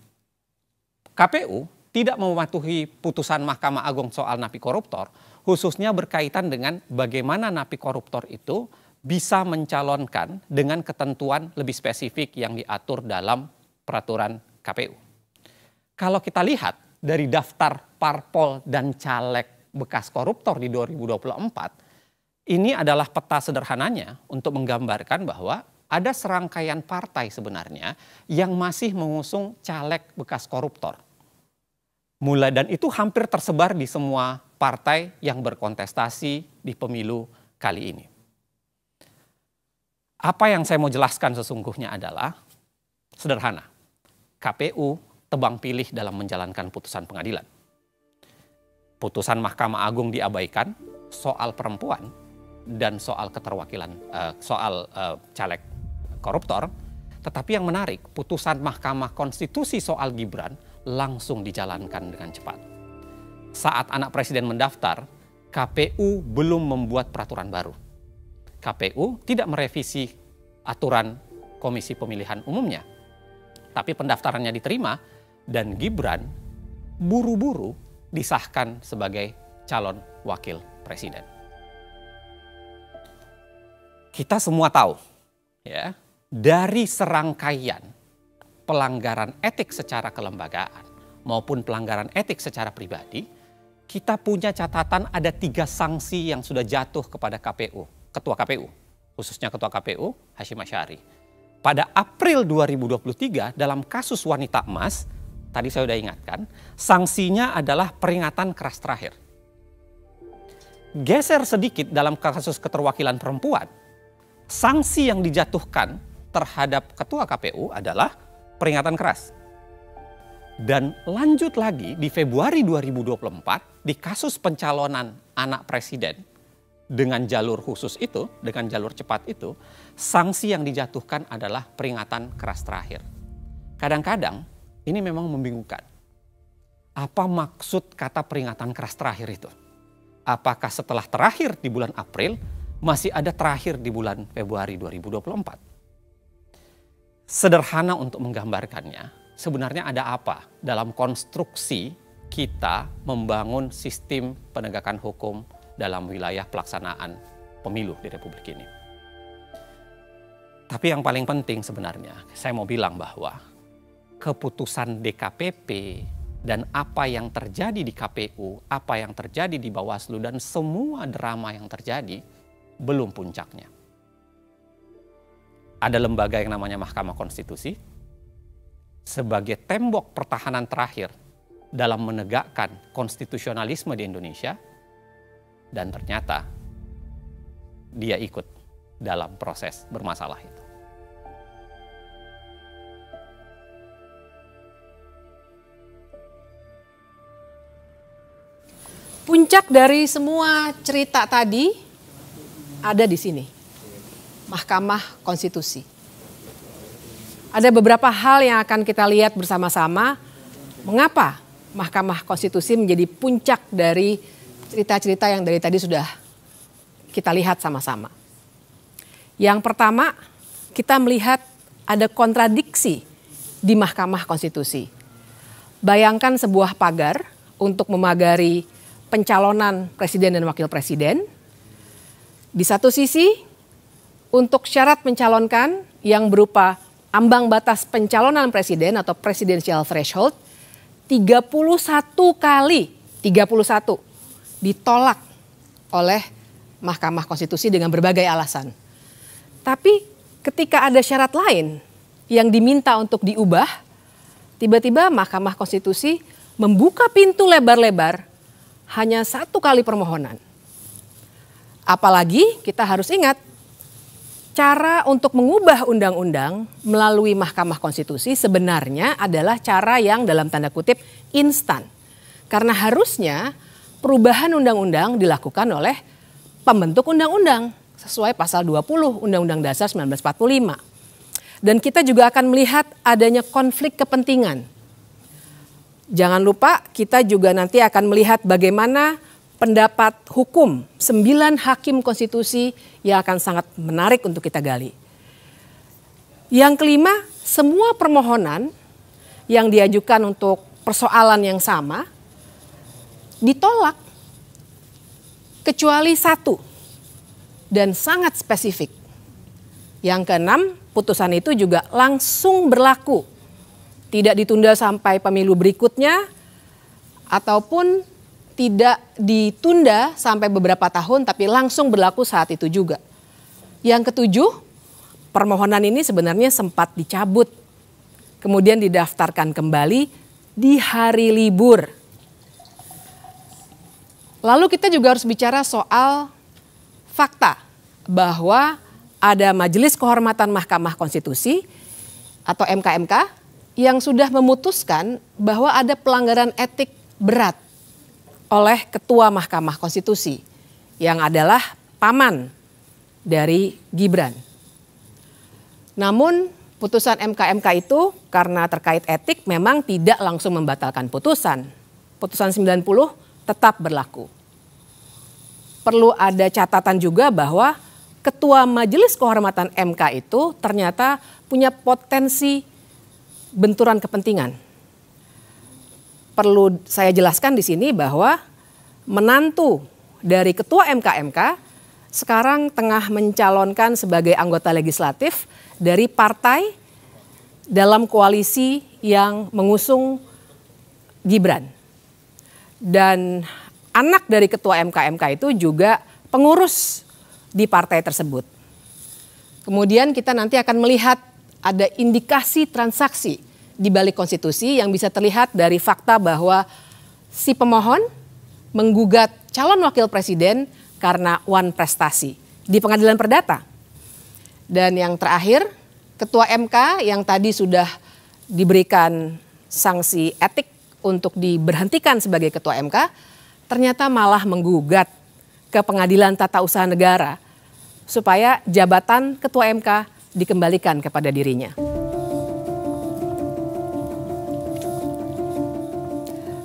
KPU tidak mematuhi putusan Mahkamah Agung soal napi koruptor, khususnya berkaitan dengan bagaimana napi koruptor itu bisa mencalonkan dengan ketentuan lebih spesifik yang diatur dalam peraturan KPU. Kalau kita lihat dari daftar parpol dan caleg bekas koruptor di 2024, Ini adalah peta sederhananya untuk menggambarkan bahwa ada serangkaian partai sebenarnya yang masih mengusung caleg bekas koruptor. Dan itu hampir tersebar di semua partai yang berkontestasi di pemilu kali ini. Apa yang saya mau jelaskan sesungguhnya adalah sederhana. KPU tebang pilih dalam menjalankan putusan pengadilan. Putusan Mahkamah Agung diabaikan soal perempuan dan soal keterwakilan, caleg koruptor. Tetapi yang menarik, putusan Mahkamah Konstitusi soal Gibran langsung dijalankan dengan cepat. Saat anak presiden mendaftar, KPU belum membuat peraturan baru. KPU tidak merevisi aturan Komisi Pemilihan Umumnya. Tapi pendaftarannya diterima dan Gibran buru-buru disahkan sebagai calon wakil presiden. Kita semua tahu ya, dari serangkaian pelanggaran etik secara kelembagaan maupun pelanggaran etik secara pribadi, kita punya catatan ada 3 sanksi yang sudah jatuh kepada KPU, Ketua KPU, khususnya Ketua KPU Hashim Asy'ari. Pada April 2023 dalam kasus wanita emas, tadi saya sudah ingatkan, sanksinya adalah peringatan keras terakhir. Geser sedikit dalam kasus keterwakilan perempuan, sanksi yang dijatuhkan terhadap Ketua KPU adalah peringatan keras. Dan lanjut lagi di Februari 2024 di kasus pencalonan anak presiden dengan jalur khusus itu, dengan jalur cepat itu, sanksi yang dijatuhkan adalah peringatan keras terakhir. Kadang-kadang ini memang membingungkan. Apa maksud kata peringatan keras terakhir itu? Apakah setelah terakhir di bulan April masih ada terakhir di bulan Februari 2024? Sederhana untuk menggambarkannya, sebenarnya ada apa dalam konstruksi kita membangun sistem penegakan hukum dalam wilayah pelaksanaan pemilu di Republik ini. Tapi yang paling penting sebenarnya, saya mau bilang bahwa keputusan DKPP dan apa yang terjadi di KPU, apa yang terjadi di Bawaslu, dan semua drama yang terjadi belum puncaknya. Ada lembaga yang namanya Mahkamah Konstitusi sebagai tembok pertahanan terakhir dalam menegakkan konstitusionalisme di Indonesia, dan ternyata dia ikut dalam proses bermasalah itu. Puncak dari semua cerita tadi ada di sini, Mahkamah Konstitusi. Ada beberapa hal yang akan kita lihat bersama-sama mengapa Mahkamah Konstitusi menjadi puncak dari cerita-cerita yang dari tadi sudah kita lihat sama-sama. Yang pertama, kita melihat ada kontradiksi di Mahkamah Konstitusi. Bayangkan sebuah pagar untuk memagari pencalonan presiden dan wakil presiden. Di satu sisi, untuk syarat mencalonkan yang berupa ambang batas pencalonan presiden atau presidential threshold, 31 kali, 31 ditolak oleh Mahkamah Konstitusi dengan berbagai alasan. Tapi ketika ada syarat lain yang diminta untuk diubah, tiba-tiba Mahkamah Konstitusi membuka pintu lebar-lebar hanya 1 kali permohonan. Apalagi kita harus ingat, cara untuk mengubah undang-undang melalui Mahkamah Konstitusi sebenarnya adalah cara yang dalam tanda kutip instan. Karena harusnya perubahan undang-undang dilakukan oleh pembentuk undang-undang sesuai pasal 20 Undang-Undang Dasar 1945. Dan kita juga akan melihat adanya konflik kepentingan. Jangan lupa kita juga nanti akan melihat bagaimana pendapat hukum 9 hakim konstitusi yang akan sangat menarik untuk kita gali. Yang kelima, semua permohonan yang diajukan untuk persoalan yang sama ditolak kecuali 1 dan sangat spesifik. Yang keenam, putusan itu juga langsung berlaku. Tidak ditunda sampai pemilu berikutnya ataupun tidak ditunda sampai beberapa tahun tapi langsung berlaku saat itu juga. Yang ketujuh, permohonan ini sebenarnya sempat dicabut, kemudian didaftarkan kembali di hari libur. Lalu kita juga harus bicara soal fakta bahwa ada Majelis Kehormatan Mahkamah Konstitusi atau MKMK yang sudah memutuskan bahwa ada pelanggaran etik berat oleh Ketua Mahkamah Konstitusi yang adalah paman dari Gibran. Namun putusan MKMK itu karena terkait etik memang tidak langsung membatalkan putusan. Putusan 90 tetap berlaku. Perlu ada catatan juga bahwa Ketua Majelis Kehormatan MK itu ternyata punya potensi benturan kepentingan. Perlu saya jelaskan di sini bahwa menantu dari Ketua MKMK sekarang tengah mencalonkan sebagai anggota legislatif dari partai dalam koalisi yang mengusung Gibran. Dan anak dari Ketua MKMK itu juga pengurus di partai tersebut. Kemudian kita nanti akan melihat ada indikasi transaksi di balik konstitusi yang bisa terlihat dari fakta bahwa si pemohon menggugat calon wakil presiden karena wan prestasi di pengadilan perdata. Dan yang terakhir, Ketua MK yang tadi sudah diberikan sanksi etik untuk diberhentikan sebagai Ketua MK, ternyata malah menggugat ke Pengadilan Tata Usaha Negara supaya jabatan Ketua MK dikembalikan kepada dirinya.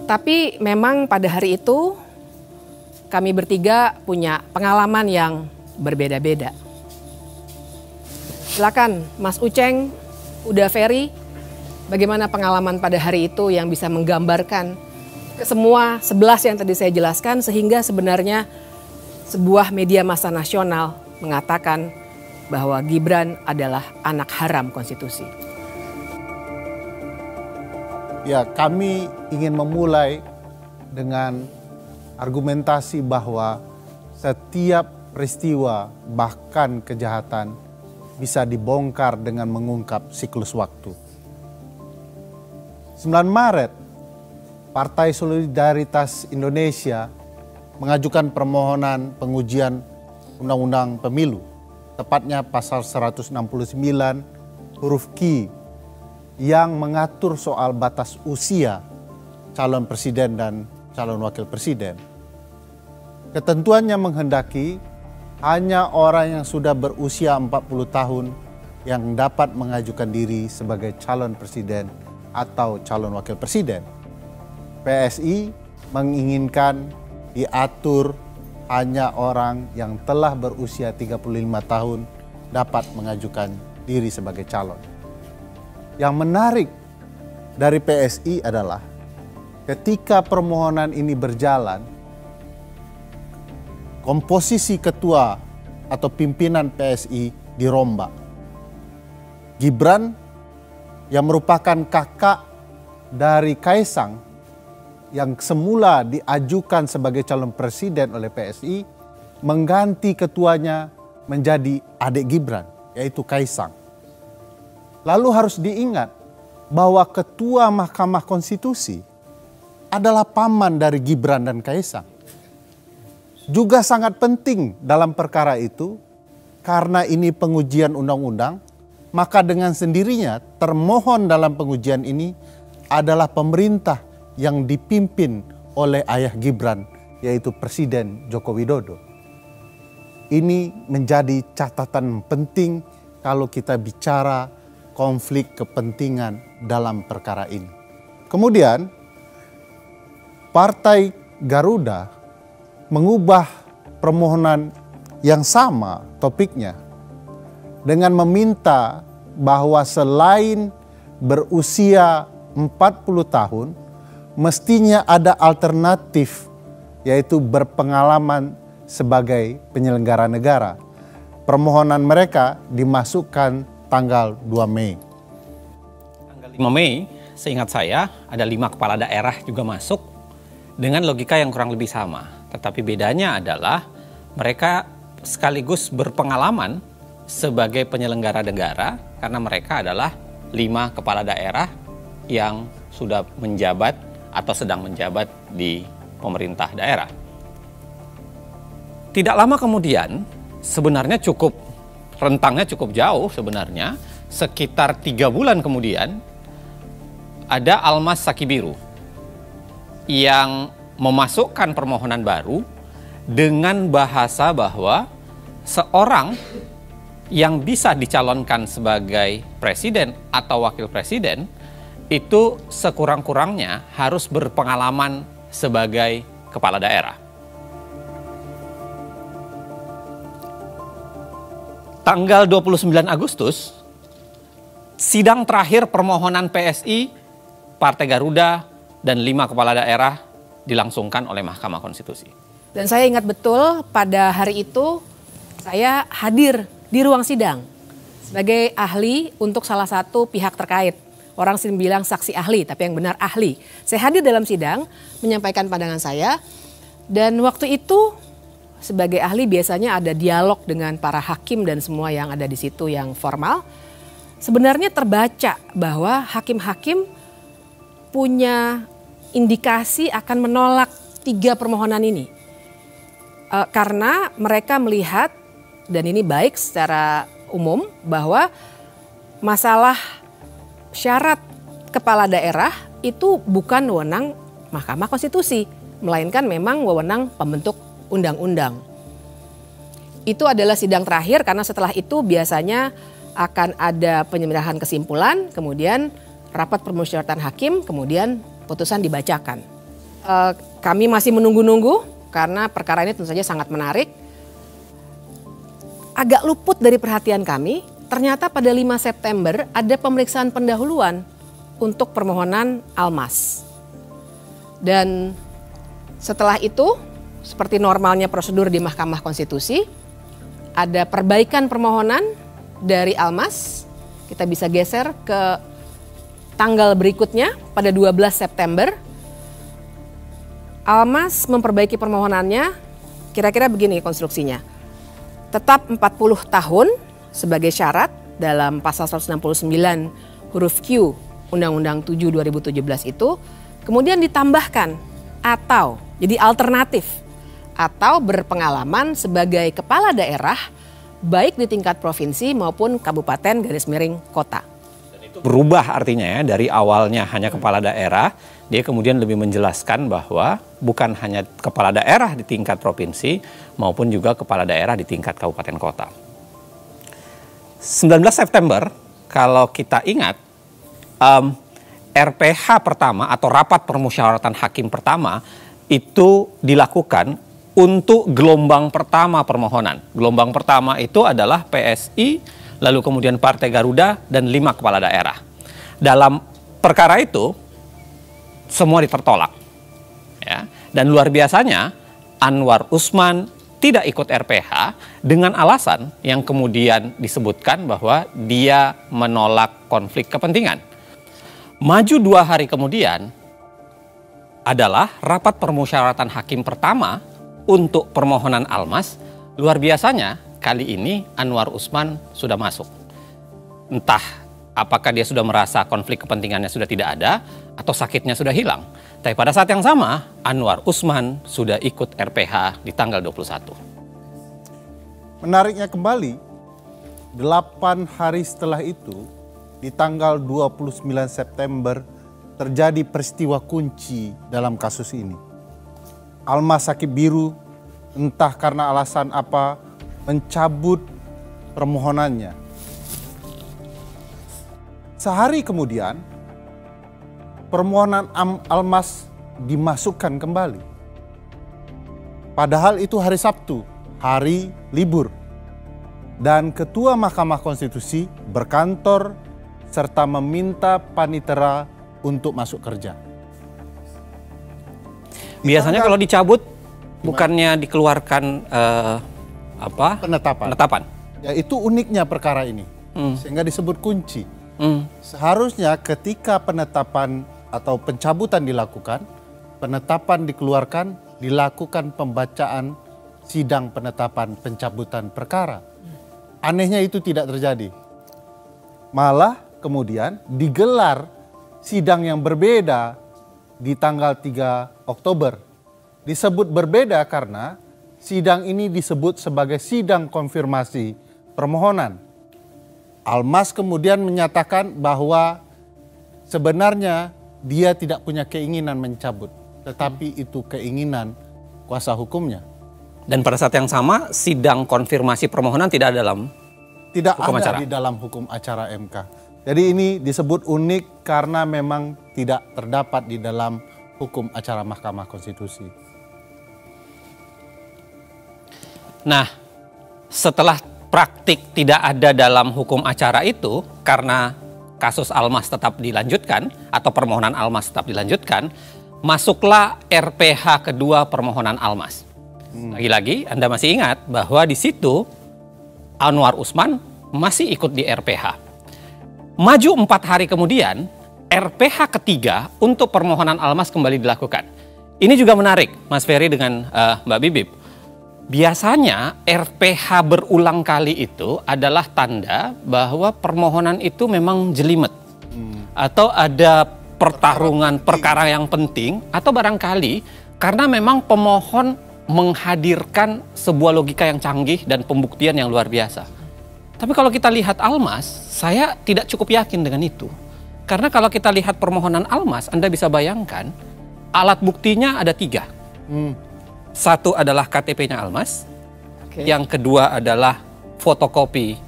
Tapi memang pada hari itu kami bertiga punya pengalaman yang berbeda-beda. Silakan Mas Uceng, Uda Ferry, bagaimana pengalaman pada hari itu yang bisa menggambarkan ke semua 11 yang tadi saya jelaskan sehingga sebenarnya sebuah media massa nasional mengatakan bahwa Gibran adalah anak haram konstitusi. Ya, kami ingin memulai dengan argumentasi bahwa setiap peristiwa bahkan kejahatan bisa dibongkar dengan mengungkap siklus waktu. 9 Maret, Partai Solidaritas Indonesia mengajukan permohonan pengujian Undang-Undang Pemilu, tepatnya pasal 169 huruf Q yang mengatur soal batas usia calon presiden dan calon wakil presiden. Ketentuannya menghendaki hanya orang yang sudah berusia 40 tahun yang dapat mengajukan diri sebagai calon presiden atau calon wakil presiden. PSI menginginkan diatur hanya orang yang telah berusia 35 tahun dapat mengajukan diri sebagai calon. Yang menarik dari PSI adalah ketika permohonan ini berjalan, komposisi ketua atau pimpinan PSI dirombak. Gibran yang merupakan kakak dari Kaisang yang semula diajukan sebagai calon presiden oleh PSI mengganti ketuanya menjadi adik Gibran, yaitu Kaisang. Lalu harus diingat bahwa Ketua Mahkamah Konstitusi adalah paman dari Gibran dan Kaisang. Juga sangat penting dalam perkara itu karena ini pengujian undang-undang, maka dengan sendirinya termohon dalam pengujian ini adalah pemerintah yang dipimpin oleh ayah Gibran, yaitu Presiden Joko Widodo. Ini menjadi catatan penting kalau kita bicara konflik kepentingan dalam perkara ini. Kemudian, Partai Garuda mengubah permohonan yang sama topiknya dengan meminta bahwa selain berusia 40 tahun, mestinya ada alternatif, yaitu berpengalaman sebagai penyelenggara negara. Permohonan mereka dimasukkan tanggal 2 Mei. Tanggal 5 Mei, seingat saya, ada 5 kepala daerah juga masuk. dengan logika yang kurang lebih sama. Tetapi bedanya adalah mereka sekaligus berpengalaman sebagai penyelenggara negara karena mereka adalah 5 kepala daerah yang sudah menjabat atau sedang menjabat di pemerintah daerah. Tidak lama kemudian, sebenarnya rentangnya cukup jauh sebenarnya, sekitar 3 bulan kemudian, ada Almas Sakibiru yang memasukkan permohonan baru dengan bahasa bahwa seorang yang bisa dicalonkan sebagai presiden atau wakil presiden itu sekurang-kurangnya harus berpengalaman sebagai kepala daerah. Tanggal 29 Agustus, sidang terakhir permohonan PSI, Partai Garuda, dan 5 kepala daerah dilangsungkan oleh Mahkamah Konstitusi. Dan saya ingat betul pada hari itu saya hadir di ruang sidang sebagai ahli untuk salah satu pihak terkait. Orang sering bilang saksi ahli, tapi yang benar ahli. Saya hadir dalam sidang menyampaikan pandangan saya, dan waktu itu sebagai ahli biasanya ada dialog dengan para hakim dan semua yang ada di situ yang formal. Sebenarnya terbaca bahwa hakim-hakim punya indikasi akan menolak 3 permohonan ini. Karena mereka melihat, dan ini baik secara umum, bahwa masalah syarat kepala daerah itu bukan wewenang Mahkamah Konstitusi, melainkan memang wewenang pembentuk undang-undang. Itu adalah sidang terakhir karena setelah itu biasanya akan ada penyerahan kesimpulan, kemudian rapat permusyawaratan hakim, kemudian putusan dibacakan. Kami masih menunggu-nunggu karena perkara ini tentu saja sangat menarik. Agak luput dari perhatian kami, ternyata pada 5 September ada pemeriksaan pendahuluan untuk permohonan Almas. Dan setelah itu, seperti normalnya prosedur di Mahkamah Konstitusi, ada perbaikan permohonan dari Almas. Kita bisa geser ke tanggal berikutnya pada 12 September. Almas memperbaiki permohonannya, kira-kira begini konstruksinya. Tetap 40 tahun sebagai syarat dalam pasal 169 huruf Q Undang-Undang 7 2017 itu, kemudian ditambahkan atau, jadi alternatif, atau berpengalaman sebagai kepala daerah baik di tingkat provinsi maupun kabupaten _kota. Berubah artinya ya, dari awalnya hanya kepala daerah, dia kemudian lebih menjelaskan bahwa bukan hanya kepala daerah di tingkat provinsi maupun juga kepala daerah di tingkat kabupaten kota. 19 September, kalau kita ingat, RPH pertama atau rapat permusyawaratan hakim pertama itu dilakukan untuk gelombang pertama permohonan. Gelombang pertama itu adalah PSI, lalu kemudian Partai Garuda, dan 5 kepala daerah. Dalam perkara itu, semua ditertolak. Ya. Dan luar biasanya, Anwar Usman tidak ikut RPH dengan alasan yang kemudian disebutkan bahwa dia menolak konflik kepentingan. Maju 2 hari kemudian adalah rapat permusyawaratan hakim pertama untuk permohonan Almas. Luar biasanya, kali ini Anwar Usman sudah masuk. Entah apakah dia sudah merasa konflik kepentingannya sudah tidak ada atau sakitnya sudah hilang. Tapi pada saat yang sama, Anwar Usman sudah ikut RPH di tanggal 21. Menariknya kembali, 8 hari setelah itu, di tanggal 29 September, terjadi peristiwa kunci dalam kasus ini. Almas Sakibiru, entah karena alasan apa, mencabut permohonannya. Sehari kemudian, permohonan Almas dimasukkan kembali. Padahal itu hari Sabtu, hari libur. Dan Ketua Mahkamah Konstitusi berkantor serta meminta panitera untuk masuk kerja. Biasanya kalau dicabut, bukannya dikeluarkan penetapan. Ya, itu uniknya perkara ini, sehingga disebut kunci. Seharusnya ketika penetapan atau pencabutan dilakukan, penetapan dikeluarkan, dilakukan pembacaan sidang penetapan pencabutan perkara. Anehnya itu tidak terjadi. Malah kemudian digelar sidang yang berbeda di tanggal 3 Oktober. Disebut berbeda karena sidang ini disebut sebagai sidang konfirmasi permohonan. Almas kemudian menyatakan bahwa sebenarnya dia tidak punya keinginan mencabut, tetapi itu keinginan kuasa hukumnya. Dan pada saat yang sama, sidang konfirmasi permohonan tidak ada dalam hukum ada acara. Di dalam hukum acara MK. Jadi ini disebut unik karena memang tidak terdapat di dalam hukum acara Mahkamah Konstitusi. Nah, setelah praktik tidak ada dalam hukum acara itu, karena kasus Almas tetap dilanjutkan atau permohonan Almas tetap dilanjutkan, masuklah RPH kedua permohonan Almas. Lagi-lagi Anda masih ingat bahwa di situ Anwar Usman masih ikut di RPH. Maju 4 hari kemudian, RPH ketiga untuk permohonan Almas kembali dilakukan. Ini juga menarik, Mas Ferry dengan Mbak Bibip. Biasanya RPH berulang kali itu adalah tanda bahwa permohonan itu memang jelimet. Atau ada pertarungan perkara yang penting, atau barangkali karena memang pemohon menghadirkan sebuah logika yang canggih dan pembuktian yang luar biasa. Tapi kalau kita lihat Almas, saya tidak cukup yakin dengan itu. Karena kalau kita lihat permohonan Almas, Anda bisa bayangkan alat buktinya ada 3. Satu adalah KTP-nya Almas, yang kedua adalah fotokopi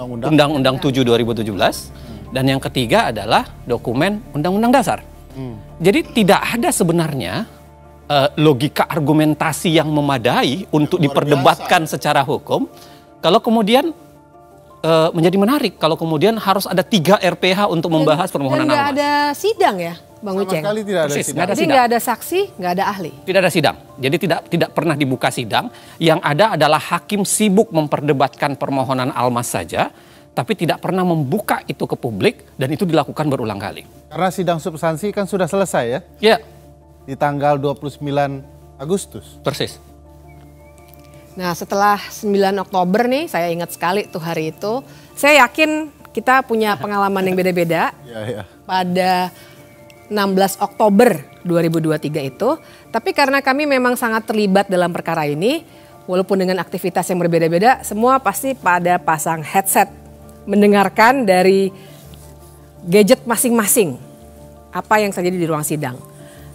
Undang-Undang 7 2017, dan yang ketiga adalah dokumen Undang-Undang Dasar. Jadi tidak ada sebenarnya logika argumentasi yang memadai untuk diperdebatkan secara hukum. Kalau kemudian menjadi menarik, kalau kemudian harus ada 3 RPH untuk membahas permohonan Almas. Dan nggak ada sidang ya, Bang Uceng? Sama sekali tidak ada sidang. Jadi nggak ada saksi, nggak ada ahli. Tidak ada sidang. Jadi tidak pernah dibuka sidang. Yang ada adalah hakim sibuk memperdebatkan permohonan Almas saja, tapi tidak pernah membuka itu ke publik, dan itu dilakukan berulang kali. Karena sidang substansi kan sudah selesai ya? Ya. Di tanggal 29 Agustus. Persis. Nah setelah 9 Oktober nih, saya ingat sekali tuh hari itu. Saya yakin kita punya pengalaman yang beda-beda. Pada 16 Oktober 2023 itu. Tapi karena kami memang sangat terlibat dalam perkara ini, walaupun dengan aktivitas yang berbeda-beda, semua pasti pada pasang headset. Mendengarkan dari gadget masing-masing apa yang terjadi di ruang sidang.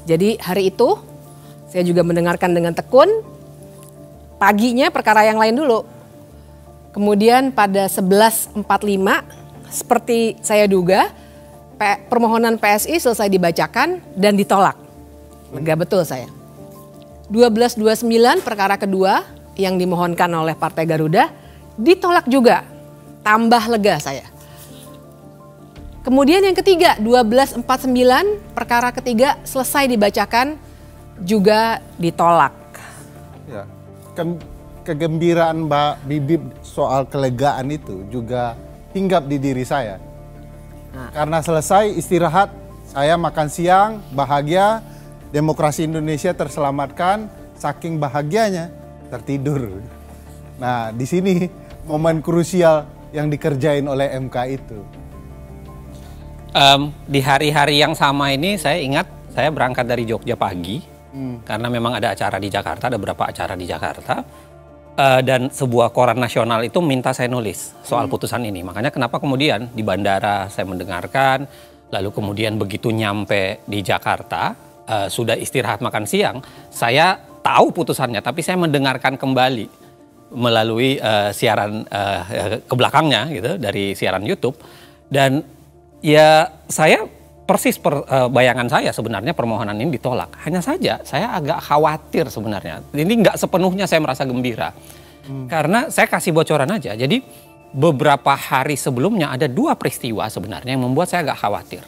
Jadi hari itu saya juga mendengarkan dengan tekun. Paginya perkara yang lain dulu. Kemudian pada 11.45 seperti saya duga permohonan PSI selesai dibacakan dan ditolak. Lega betul saya. 12.29 perkara kedua yang dimohonkan oleh Partai Garuda ditolak juga. Tambah lega saya. Kemudian yang ketiga 12.49 perkara ketiga selesai dibacakan juga ditolak. Ya. Kegembiraan Mbak Bibip soal kelegaan itu juga hinggap di diri saya. Karena selesai istirahat, saya makan siang, bahagia, demokrasi Indonesia terselamatkan, saking bahagianya tertidur. Nah, di sini momen krusial yang dikerjain oleh MK itu. Di hari-hari yang sama ini saya ingat saya berangkat dari Jogja pagi karena memang ada acara di Jakarta, ada beberapa acara di Jakarta, dan sebuah koran nasional itu minta saya nulis soal putusan ini. Makanya kenapa kemudian di bandara saya mendengarkan, lalu kemudian begitu nyampe di Jakarta sudah istirahat makan siang, saya tahu putusannya tapi saya mendengarkan kembali melalui siaran ke belakangnya gitu dari siaran YouTube. Dan ya saya persis bayangan saya sebenarnya permohonan ini ditolak. Hanya saja saya agak khawatir sebenarnya. Ini nggak sepenuhnya saya merasa gembira. Karena saya kasih bocoran aja. Jadi beberapa hari sebelumnya ada 2 peristiwa sebenarnya yang membuat saya agak khawatir.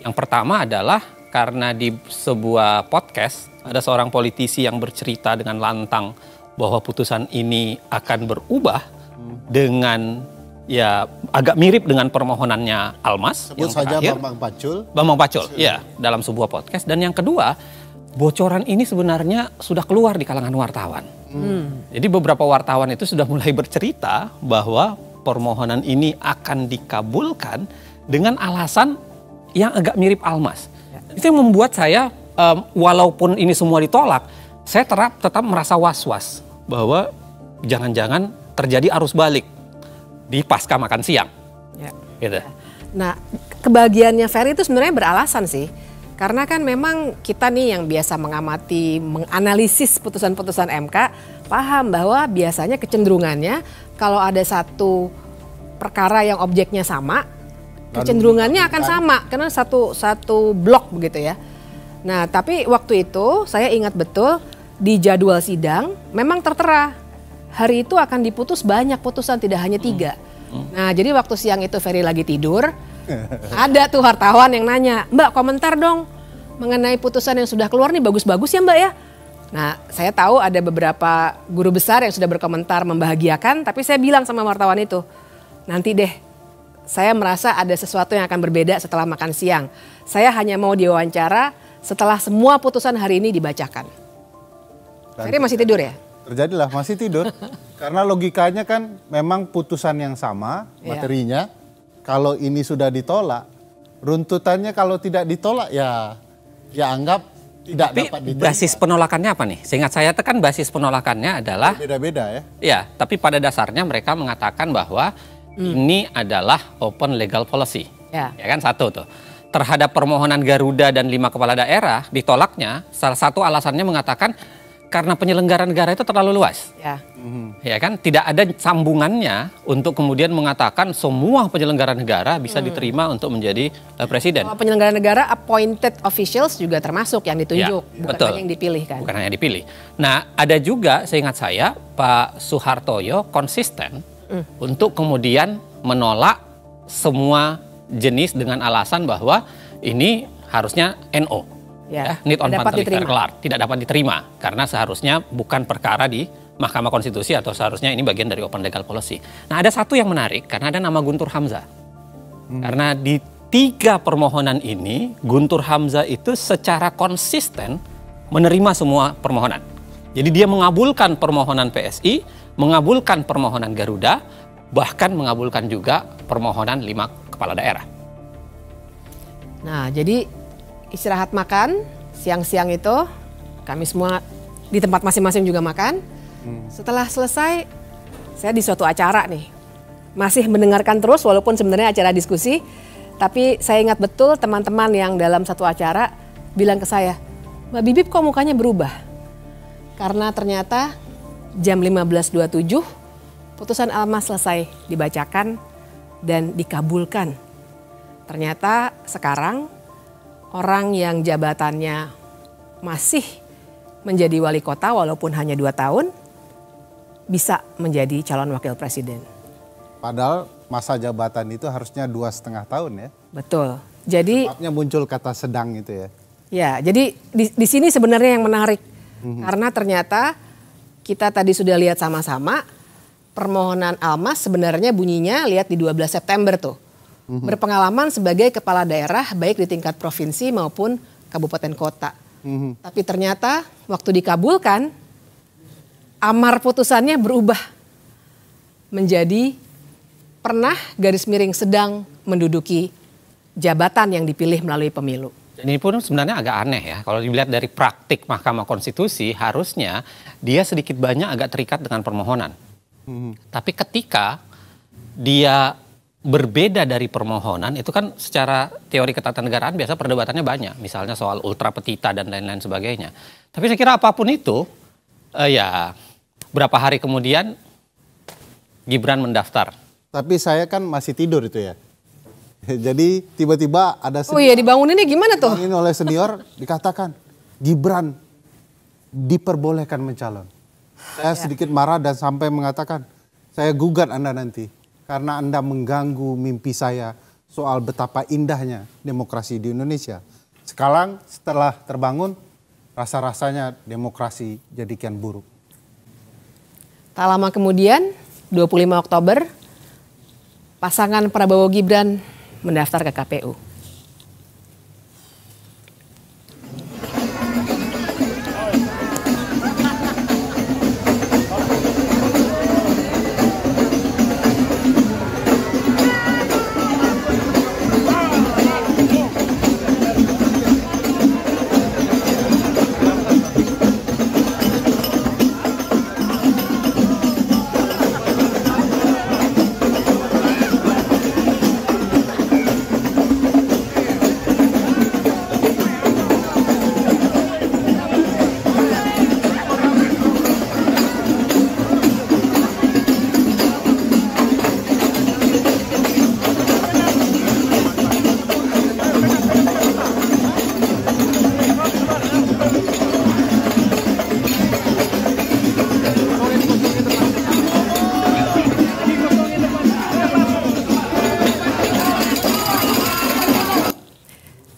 Yang pertama adalah karena di sebuah podcast ada seorang politisi yang bercerita dengan lantang bahwa putusan ini akan berubah dengan ya agak mirip dengan permohonannya Almas. Sebut saja Bambang Pacul. Bambang Pacul, ya, dalam sebuah podcast. Dan yang kedua, bocoran ini sebenarnya sudah keluar di kalangan wartawan. Jadi beberapa wartawan itu sudah mulai bercerita bahwa permohonan ini akan dikabulkan dengan alasan yang agak mirip Almas. Itu yang membuat saya, walaupun ini semua ditolak, saya tetap merasa was-was bahwa jangan-jangan terjadi arus balik di pasca makan siang. Ya. Gitu. Nah, kebahagiaannya Ferry itu sebenarnya beralasan sih. Karena kan memang kita nih yang biasa mengamati, menganalisis putusan-putusan MK, paham bahwa biasanya kecenderungannya kalau ada satu perkara yang objeknya sama, kecenderungannya akan sama karena satu blok begitu ya. Nah, tapi waktu itu saya ingat betul di jadwal sidang memang tertera hari itu akan diputus banyak putusan, tidak hanya 3. Nah, jadi waktu siang itu Ferry lagi tidur, ada tuh wartawan yang nanya, "Mbak, komentar dong mengenai putusan yang sudah keluar nih, bagus-bagus ya Mbak ya?" Nah, saya tahu ada beberapa guru besar yang sudah berkomentar membahagiakan, tapi saya bilang sama wartawan itu, "Nanti deh, saya merasa ada sesuatu yang akan berbeda setelah makan siang. Saya hanya mau diwawancara setelah semua putusan hari ini dibacakan." Ferry masih tidur ya? Terjadilah, masih tidur. Karena logikanya kan memang putusan yang sama materinya. Kalau ini sudah ditolak, runtutannya kalau tidak ditolak ya anggap tidak dapat diterima. Basis penolakannya apa nih? Seingat saya kan basis penolakannya adalah beda-beda ya. Ya, tapi pada dasarnya mereka mengatakan bahwa ini adalah open legal policy. Ya kan, satu tuh. Terhadap permohonan Garuda dan 5 kepala daerah ditolaknya, salah satu alasannya mengatakan karena penyelenggara negara itu terlalu luas. Ya kan, tidak ada sambungannya untuk kemudian mengatakan semua penyelenggara negara bisa diterima untuk menjadi presiden. Kalau penyelenggara negara appointed officials juga termasuk yang ditunjuk, ya, bukan betul. hanya yang dipilih kan. Bukan hanya dipilih. Nah, ada juga seingat saya Pak Suhartoyo konsisten untuk kemudian menolak semua jenis dengan alasan bahwa ini harusnya NO. Ya, need on kelar, tidak dapat diterima karena seharusnya bukan perkara di Mahkamah Konstitusi atau seharusnya ini bagian dari open legal policy. Nah, ada satu yang menarik karena ada nama Guntur Hamzah. Karena di 3 permohonan ini Guntur Hamzah itu secara konsisten menerima semua permohonan. Jadi dia mengabulkan permohonan PSI, mengabulkan permohonan Garuda, bahkan mengabulkan juga permohonan 5 kepala daerah. Nah, jadi istirahat makan, siang-siang itu kami semua di tempat masing-masing juga makan. Setelah selesai, saya di suatu acara nih. Masih mendengarkan terus walaupun sebenarnya acara diskusi. Tapi saya ingat betul teman-teman yang dalam satu acara bilang ke saya, "Mbak Bibip kok mukanya berubah?" Karena ternyata jam 15.27 putusan Almas selesai dibacakan dan dikabulkan. Ternyata sekarang orang yang jabatannya masih menjadi wali kota walaupun hanya 2 tahun bisa menjadi calon wakil presiden. Padahal masa jabatan itu harusnya 2,5 tahun ya. Betul. Jadi sebabnya muncul kata sedang itu ya. Ya, jadi di sini sebenarnya yang menarik. Karena ternyata kita tadi sudah lihat sama-sama permohonan Almas sebenarnya bunyinya lihat di 12 September tuh. Berpengalaman sebagai kepala daerah baik di tingkat provinsi maupun kabupaten kota. Tapi ternyata waktu dikabulkan, amar putusannya berubah menjadi pernah garis miring sedang menduduki jabatan yang dipilih melalui pemilu. Dan ini pun sebenarnya agak aneh ya, kalau dilihat dari praktik Mahkamah Konstitusi harusnya dia sedikit banyak agak terikat dengan permohonan. Tapi ketika dia berbeda dari permohonan, itu kan secara teori ketatanegaraan biasa perdebatannya banyak. Misalnya soal ultra petita dan lain-lain sebagainya. Tapi saya kira apapun itu, ya berapa hari kemudian Gibran mendaftar. Tapi saya kan masih tidur itu ya. Jadi tiba-tiba ada senior. Oh iya, dibanguninnya gimana tuh? Dibangunin oleh senior, dikatakan Gibran diperbolehkan mencalon. Saya sedikit marah dan sampai mengatakan, saya gugat Anda nanti. Karena Anda mengganggu mimpi saya soal betapa indahnya demokrasi di Indonesia. Sekarang setelah terbangun, rasa-rasanya demokrasi jadi kian buruk. Tak lama kemudian, 25 Oktober, pasangan Prabowo Gibran mendaftar ke KPU.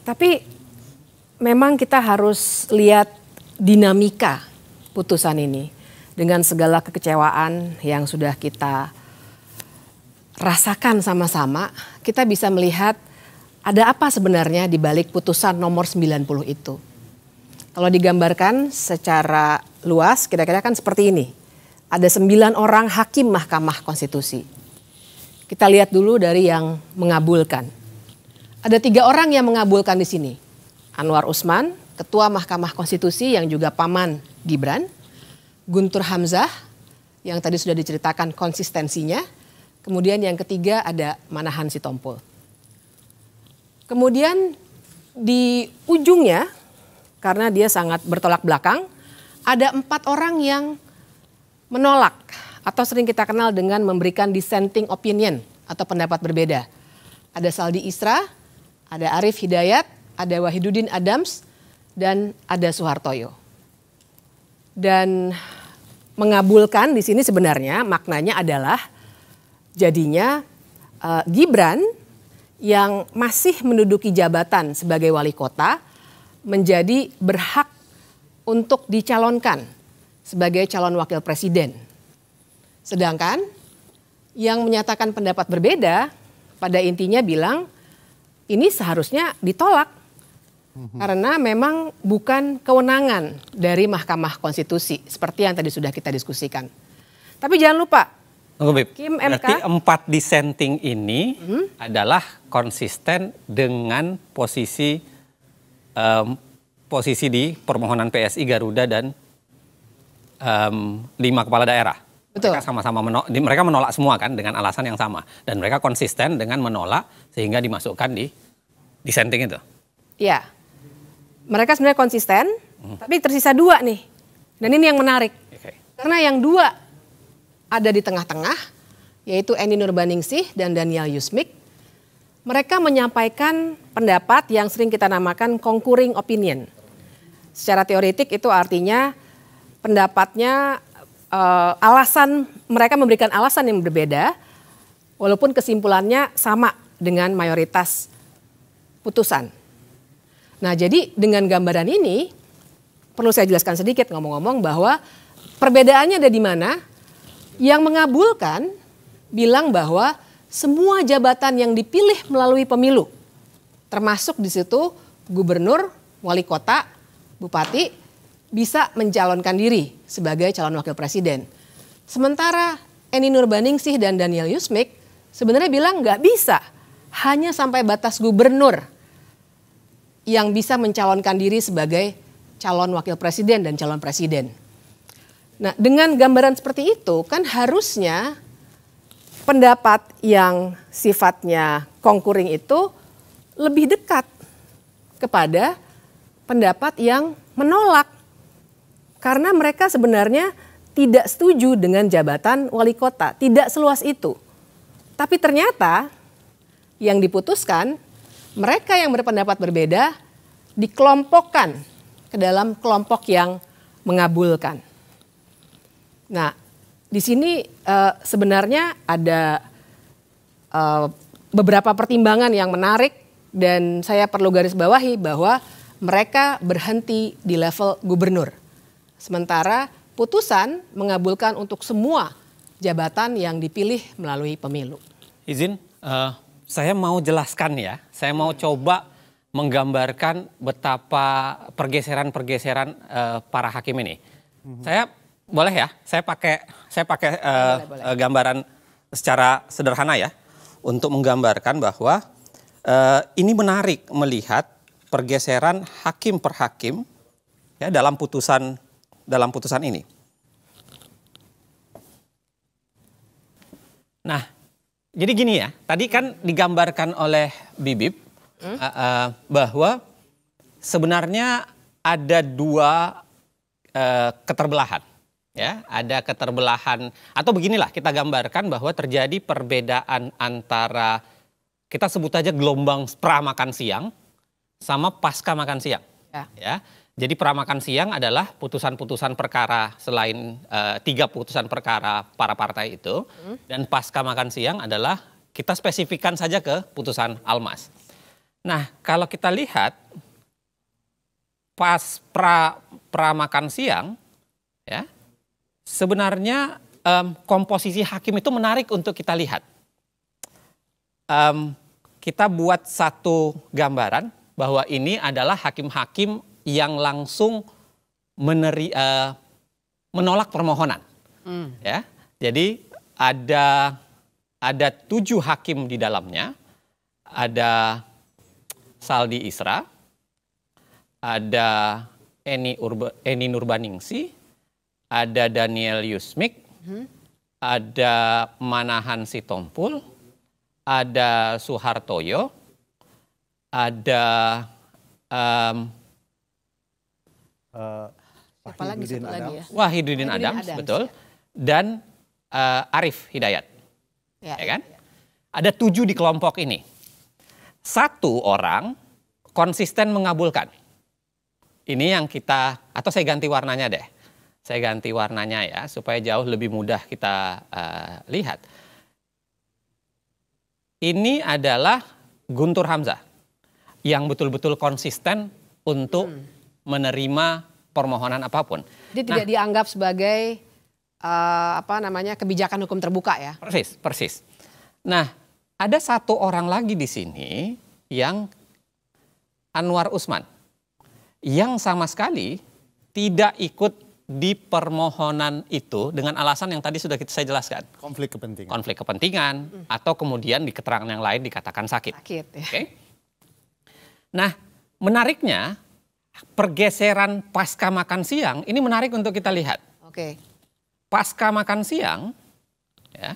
Tapi memang kita harus lihat dinamika putusan ini dengan segala kekecewaan yang sudah kita rasakan sama-sama. Kita bisa melihat ada apa sebenarnya di balik putusan nomor 90 itu. Kalau digambarkan secara luas kira-kira kan seperti ini. Ada 9 orang hakim Mahkamah Konstitusi. Kita lihat dulu dari yang mengabulkan. Ada 3 orang yang mengabulkan di sini. Anwar Usman, Ketua Mahkamah Konstitusi yang juga paman Gibran. Guntur Hamzah, yang tadi sudah diceritakan konsistensinya. Kemudian yang ketiga ada Manahan Sitompul. Kemudian di ujungnya, karena dia sangat bertolak belakang, ada 4 orang yang menolak atau sering kita kenal dengan memberikan dissenting opinion atau pendapat berbeda. Ada Saldi Isra, ada Arief Hidayat, ada Wahidudin Adams, dan ada Soehartoyo. Dan mengabulkan di sini sebenarnya maknanya adalah jadinya Gibran yang masih menduduki jabatan sebagai wali kota menjadi berhak untuk dicalonkan sebagai calon wakil presiden. Sedangkan yang menyatakan pendapat berbeda pada intinya bilang ini seharusnya ditolak karena memang bukan kewenangan dari Mahkamah Konstitusi seperti yang tadi sudah kita diskusikan. Tapi jangan lupa, Kim MK, berarti 4 dissenting ini adalah konsisten dengan posisi di permohonan PSI, Garuda dan 5 kepala daerah. Betul. Mereka sama-sama mereka menolak semua kan dengan alasan yang sama dan mereka konsisten dengan menolak sehingga dimasukkan di dissenting itu. Iya, mereka sebenarnya konsisten, tapi tersisa 2 nih. Dan ini yang menarik, karena yang 2 ada di tengah-tengah, yaitu Eni Nurbaningsih dan Daniel Yusmik. Mereka menyampaikan pendapat yang sering kita namakan concurring opinion. Secara teoretik itu artinya pendapatnya alasan mereka memberikan alasan yang berbeda, walaupun kesimpulannya sama dengan mayoritas putusan. Nah, jadi dengan gambaran ini perlu saya jelaskan sedikit ngomong-ngomong bahwa perbedaannya ada di mana. Yang mengabulkan bilang bahwa semua jabatan yang dipilih melalui pemilu, termasuk di situ gubernur, wali kota, bupati, bisa mencalonkan diri sebagai calon wakil presiden. Sementara Eni Nurbaningsih dan Daniel Yusmik sebenarnya bilang nggak bisa, hanya sampai batas gubernur yang bisa mencalonkan diri sebagai calon wakil presiden dan calon presiden. Nah, dengan gambaran seperti itu kan harusnya pendapat yang sifatnya concurring itu lebih dekat kepada pendapat yang menolak. Karena mereka sebenarnya tidak setuju dengan jabatan wali kota, tidak seluas itu. Tapi ternyata yang diputuskan, mereka yang berpendapat berbeda dikelompokkan ke dalam kelompok yang mengabulkan. Nah, di sini sebenarnya ada beberapa pertimbangan yang menarik dan saya perlu garis bawahi bahwa mereka berhenti di level gubernur. Sementara putusan mengabulkan untuk semua jabatan yang dipilih melalui pemilu. Izin, Saya mau jelaskan ya, saya mau coba menggambarkan betapa pergeseran-pergeseran para hakim ini. Saya boleh ya, saya pakai boleh. Gambaran secara sederhana ya, untuk menggambarkan bahwa ini menarik melihat pergeseran hakim per hakim ya dalam putusan ini. Nah, jadi gini ya, tadi kan digambarkan oleh Bibip bahwa sebenarnya ada dua keterbelahan. Ya, ada keterbelahan atau beginilah kita gambarkan bahwa terjadi perbedaan antara kita sebut aja gelombang pra-makan siang sama pasca makan siang. Ya. Jadi pra-makan siang adalah putusan-putusan perkara selain 3 putusan perkara para partai itu, dan pasca makan siang adalah kita spesifikkan saja ke putusan Almas. Nah, kalau kita lihat pas pra-makan siang ya, sebenarnya komposisi hakim itu menarik untuk kita lihat. Kita buat satu gambaran bahwa ini adalah hakim-hakim yang langsung menolak permohonan. Ya, jadi ada 7 hakim di dalamnya. Ada Saldi Isra, ada Eni Nurbaningsi, ada Daniel Yusmik, ada Manahan Sitompul, ada Suhartoyo, ada Wahidudin Adams, betul, dan Arif Hidayat, ya kan? Ada 7 di kelompok ini. 1 orang konsisten mengabulkan. Ini yang kita, atau saya ganti warnanya deh. Saya ganti warnanya ya, supaya jauh lebih mudah kita lihat. Ini adalah Guntur Hamzah yang betul-betul konsisten untuk menerima permohonan apapun. Dia tidak dianggap sebagai kebijakan hukum terbuka ya. Persis. Nah, ada 1 orang lagi di sini yang Anwar Usman yang sama sekali tidak ikut di permohonan itu dengan alasan yang tadi sudah saya jelaskan. Konflik kepentingan atau kemudian di keterangan yang lain dikatakan sakit. Ya. Okay? Nah, menariknya pergeseran pasca makan siang ini menarik untuk kita lihat. Pasca makan siang, ya,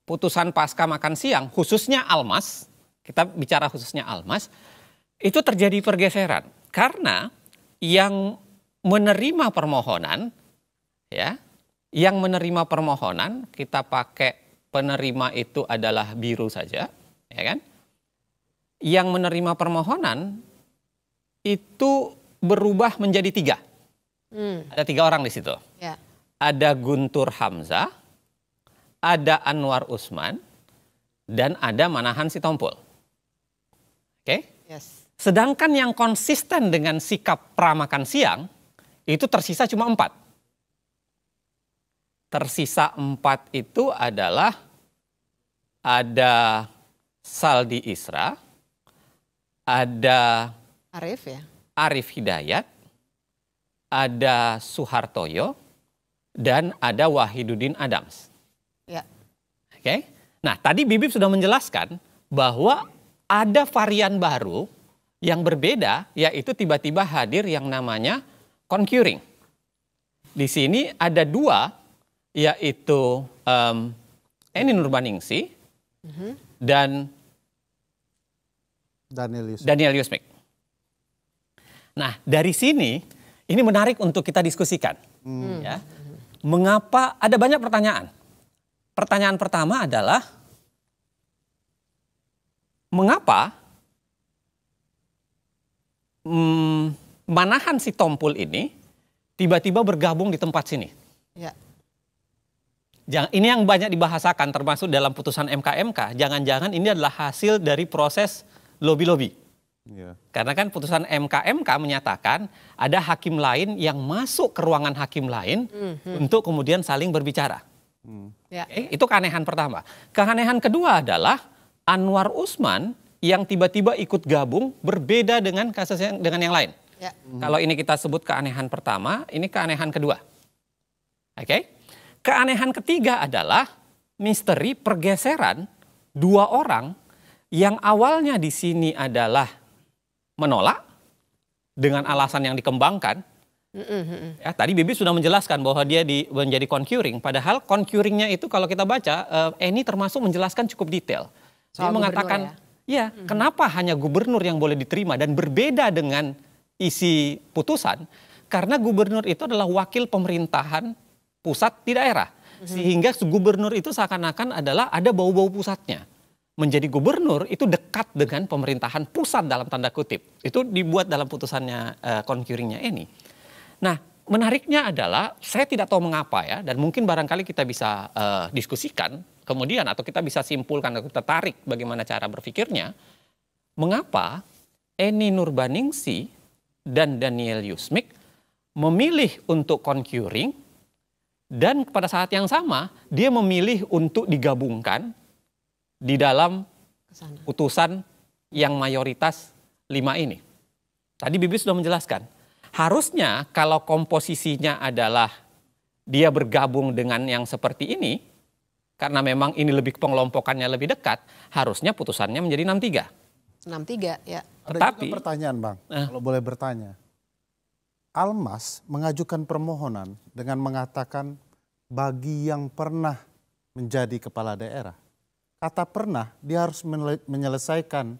putusan pasca makan siang, khususnya Almas, kita bicara khususnya Almas, itu terjadi pergeseran karena yang menerima permohonan, ya, yang menerima permohonan kita pakai penerima itu adalah biru saja, ya kan? Yang menerima permohonan itu berubah menjadi 3. Ada 3 orang di situ. Ya. Ada Guntur Hamzah, ada Anwar Usman, dan ada Manahan Sitompul. Oke? Yes. Sedangkan yang konsisten dengan sikap pra-makan siang itu tersisa cuma 4. Tersisa 4 itu adalah ada Saldi Isra, ada Arif Hidayat, ada Suhartoyo, dan ada Wahidudin Adams. Ya. Oke. Nah, tadi Bibip sudah menjelaskan bahwa ada varian baru yang berbeda, yaitu tiba-tiba hadir yang namanya concurring. Di sini ada 2, yaitu Eni Nurbaningsi dan Daniel Yusmik. Nah, dari sini ini menarik untuk kita diskusikan. Ya. Mengapa ada banyak pertanyaan? Pertanyaan pertama adalah mengapa Manahan Sitompul ini tiba-tiba bergabung di tempat sini? Ya. Ini yang banyak dibahasakan termasuk dalam putusan MK-MK. Jangan-jangan ini adalah hasil dari proses lobby-lobby. Ya. Karena kan putusan MK-MK menyatakan ada hakim lain yang masuk ke ruangan hakim lain untuk kemudian saling berbicara. Ya. Itu keanehan pertama. Keanehan kedua adalah Anwar Usman yang tiba-tiba ikut gabung berbeda dengan kasus dengan yang lain. Ya. Kalau ini kita sebut keanehan pertama, ini keanehan kedua. Oke? Keanehan ketiga adalah misteri pergeseran dua orang yang awalnya di sini adalah menolak dengan alasan yang dikembangkan. Ya, tadi Bibi sudah menjelaskan bahwa dia menjadi concurring. Padahal concurringnya itu kalau kita baca, Eni termasuk menjelaskan cukup detail. Dia mengatakan, ya kenapa hanya gubernur yang boleh diterima dan berbeda dengan isi putusan. Karena gubernur itu adalah wakil pemerintahan pusat di daerah. Sehingga gubernur itu seakan-akan adalah ada bau-bau pusatnya. Menjadi gubernur itu dekat dengan pemerintahan pusat dalam tanda kutip. Itu dibuat dalam putusannya concurringnya Eni. Nah, menariknya adalah saya tidak tahu mengapa ya, dan mungkin barangkali kita bisa diskusikan kemudian atau kita bisa simpulkan atau kita tarik bagaimana cara berpikirnya. Mengapa Eni Nurbaningsi dan Daniel Yusmik memilih untuk concurring dan pada saat yang sama dia memilih untuk digabungkan di dalam putusan yang mayoritas 5 ini. Tadi Bibi sudah menjelaskan. Harusnya kalau komposisinya adalah dia bergabung dengan yang seperti ini, karena memang ini lebih pengelompokannya lebih dekat, harusnya putusannya menjadi 6-3. 6-3 ya. Ada juga pertanyaan Bang, kalau boleh bertanya. Almas mengajukan permohonan dengan mengatakan bagi yang pernah menjadi kepala daerah. Kata pernah, dia harus menyelesaikan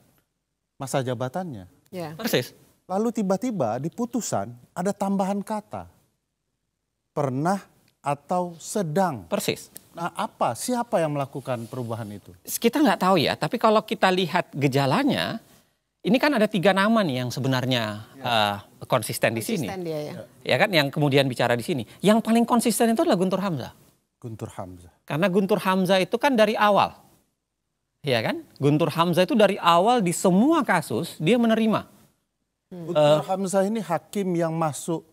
masa jabatannya. Ya. Persis. Lalu tiba-tiba di putusan ada tambahan kata. Pernah atau sedang. Persis. Nah siapa yang melakukan perubahan itu? Kita nggak tahu ya, tapi kalau kita lihat gejalanya, ini kan ada 3 nama nih yang sebenarnya konsisten di sini. Dia, ya kan, yang kemudian bicara di sini. Yang paling konsisten itu adalah Guntur Hamzah. Guntur Hamzah. Karena Guntur Hamzah itu kan dari awal. Ya kan? Guntur Hamzah itu dari awal di semua kasus dia menerima. Guntur Hamzah ini hakim yang masuk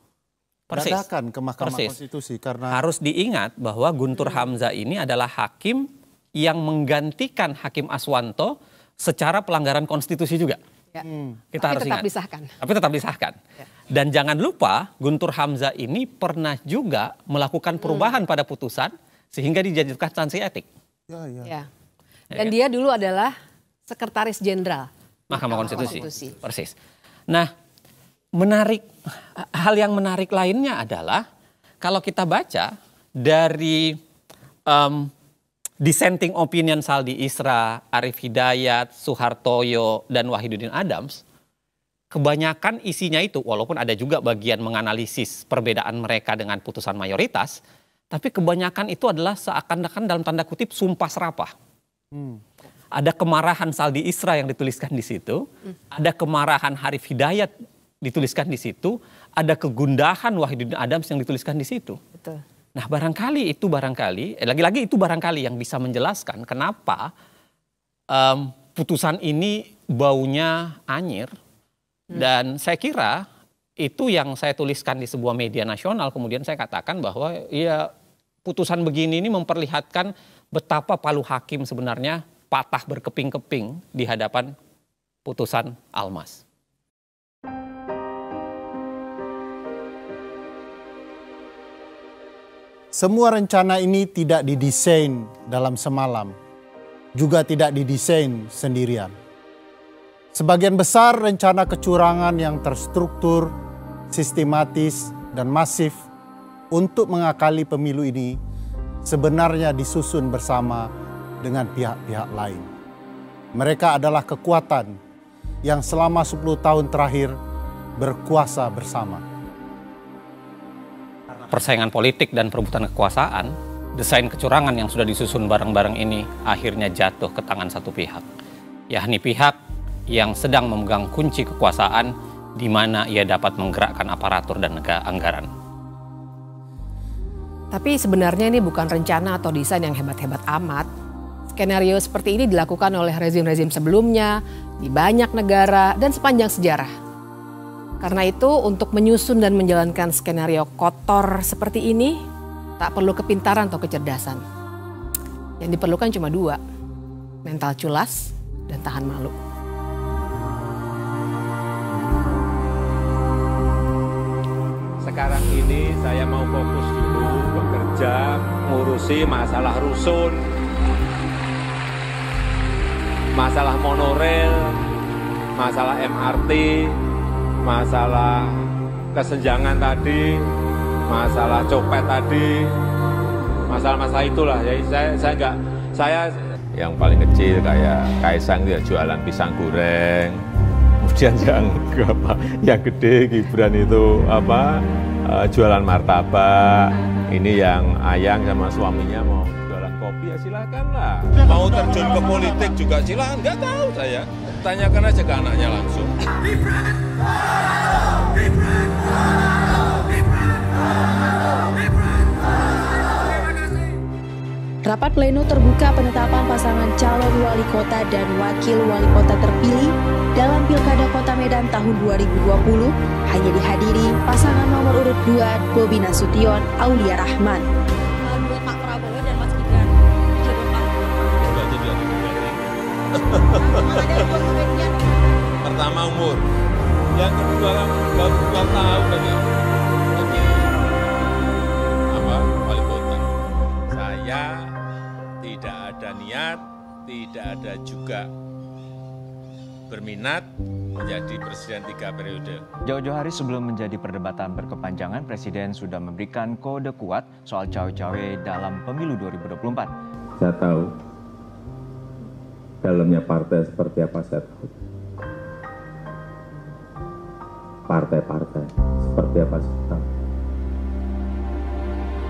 dadakan ke Mahkamah Konstitusi karena harus diingat bahwa Guntur Hamzah ini adalah hakim yang menggantikan Hakim Aswanto secara pelanggaran konstitusi juga. Ya. Kita harus tetap ingat. Disahkan. Tapi tetap disahkan. Ya. Dan jangan lupa Guntur Hamzah ini pernah juga melakukan perubahan pada putusan sehingga dijatuhkan sanksi etik. Ya. Dan dia dulu adalah Sekretaris Jenderal Mahkamah Konstitusi. Persis. Nah, hal yang menarik lainnya adalah kalau kita baca dari dissenting opinion Saldi Isra, Arif Hidayat, Suhartoyo, dan Wahidudin Adams, kebanyakan isinya itu, walaupun ada juga bagian menganalisis perbedaan mereka dengan putusan mayoritas, tapi kebanyakan itu adalah seakan-akan dalam tanda kutip sumpah serapah. Ada kemarahan Saldi Isra yang dituliskan di situ, ada kemarahan Arif Hidayat dituliskan di situ, ada kegundahan Wahidudin Adams yang dituliskan di situ. Betul. Nah barangkali lagi-lagi itu barangkali yang bisa menjelaskan kenapa putusan ini baunya anyir. Dan saya kira itu yang saya tuliskan di sebuah media nasional, kemudian saya katakan bahwa ya putusan begini ini memperlihatkan betapa palu hakim sebenarnya patah berkeping-keping di hadapan putusan Almas. Semua rencana ini tidak didesain dalam semalam, juga tidak didesain sendirian. Sebagian besar rencana kecurangan yang terstruktur, sistematis, dan masif untuk mengakali pemilu ini sebenarnya disusun bersama dengan pihak-pihak lain. Mereka adalah kekuatan yang selama 10 tahun terakhir berkuasa bersama. Persaingan politik dan perebutan kekuasaan, desain kecurangan yang sudah disusun bareng-bareng ini akhirnya jatuh ke tangan satu pihak, yakni pihak yang sedang memegang kunci kekuasaan di mana ia dapat menggerakkan aparatur dan anggaran. Tapi sebenarnya ini bukan rencana atau desain yang hebat-hebat amat. Skenario seperti ini dilakukan oleh rezim-rezim sebelumnya, di banyak negara, dan sepanjang sejarah. Karena itu untuk menyusun dan menjalankan skenario kotor seperti ini, tak perlu kepintaran atau kecerdasan. Yang diperlukan cuma 2, mental culas dan tahan malu. Sekarang ini saya mau fokus dulu bekerja, ngurusi masalah rusun, masalah monorail, masalah MRT, masalah kesenjangan tadi, masalah copet tadi, masalah-masalah itulah. Jadi saya yang paling kecil kayak Kaisang dia jualan pisang goreng, kemudian yang gede Gibran itu jualan martabak. Ini yang Ayang sama suaminya mau jualan kopi, ya silakanlah. Mau terjun ke politik juga silakan, nggak tahu saya. Tanyakan aja ke anaknya langsung. Rapat pleno terbuka penetapan pasangan calon wali kota dan wakil wali kota terpilih dalam Pilkada Kota Medan tahun 2020 hanya dihadiri pasangan nomor urut 2 Bobi Nasution, Aulia Rahman. Buat Pak Prabowo dan Mas Gibran. Pertama umur, yang kedua baru 2 tahun lagi. Wali kota. Saya tidak ada niat, tidak ada juga berminat menjadi presiden 3 periode. Jauh-jauh hari sebelum menjadi perdebatan berkepanjangan, Presiden sudah memberikan kode kuat soal cawe-cawe dalam pemilu 2024. Saya tahu dalamnya partai seperti apa, saya tahu. Partai-partai seperti apa, saya tahu.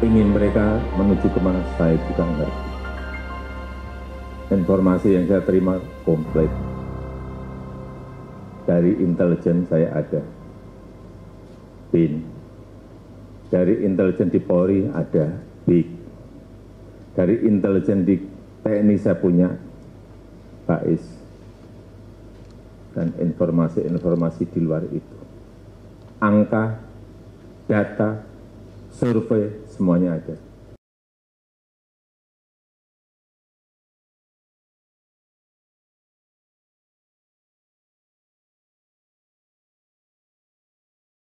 Ingin mereka menuju kemana, saya juga ngerti. Informasi yang saya terima komplit. Dari intelijen saya ada BIN, dari intelijen di Polri ada BIK, dari intelijen di TNI saya punya BAIS, dan informasi-informasi di luar itu. Angka, data, survei, semuanya ada.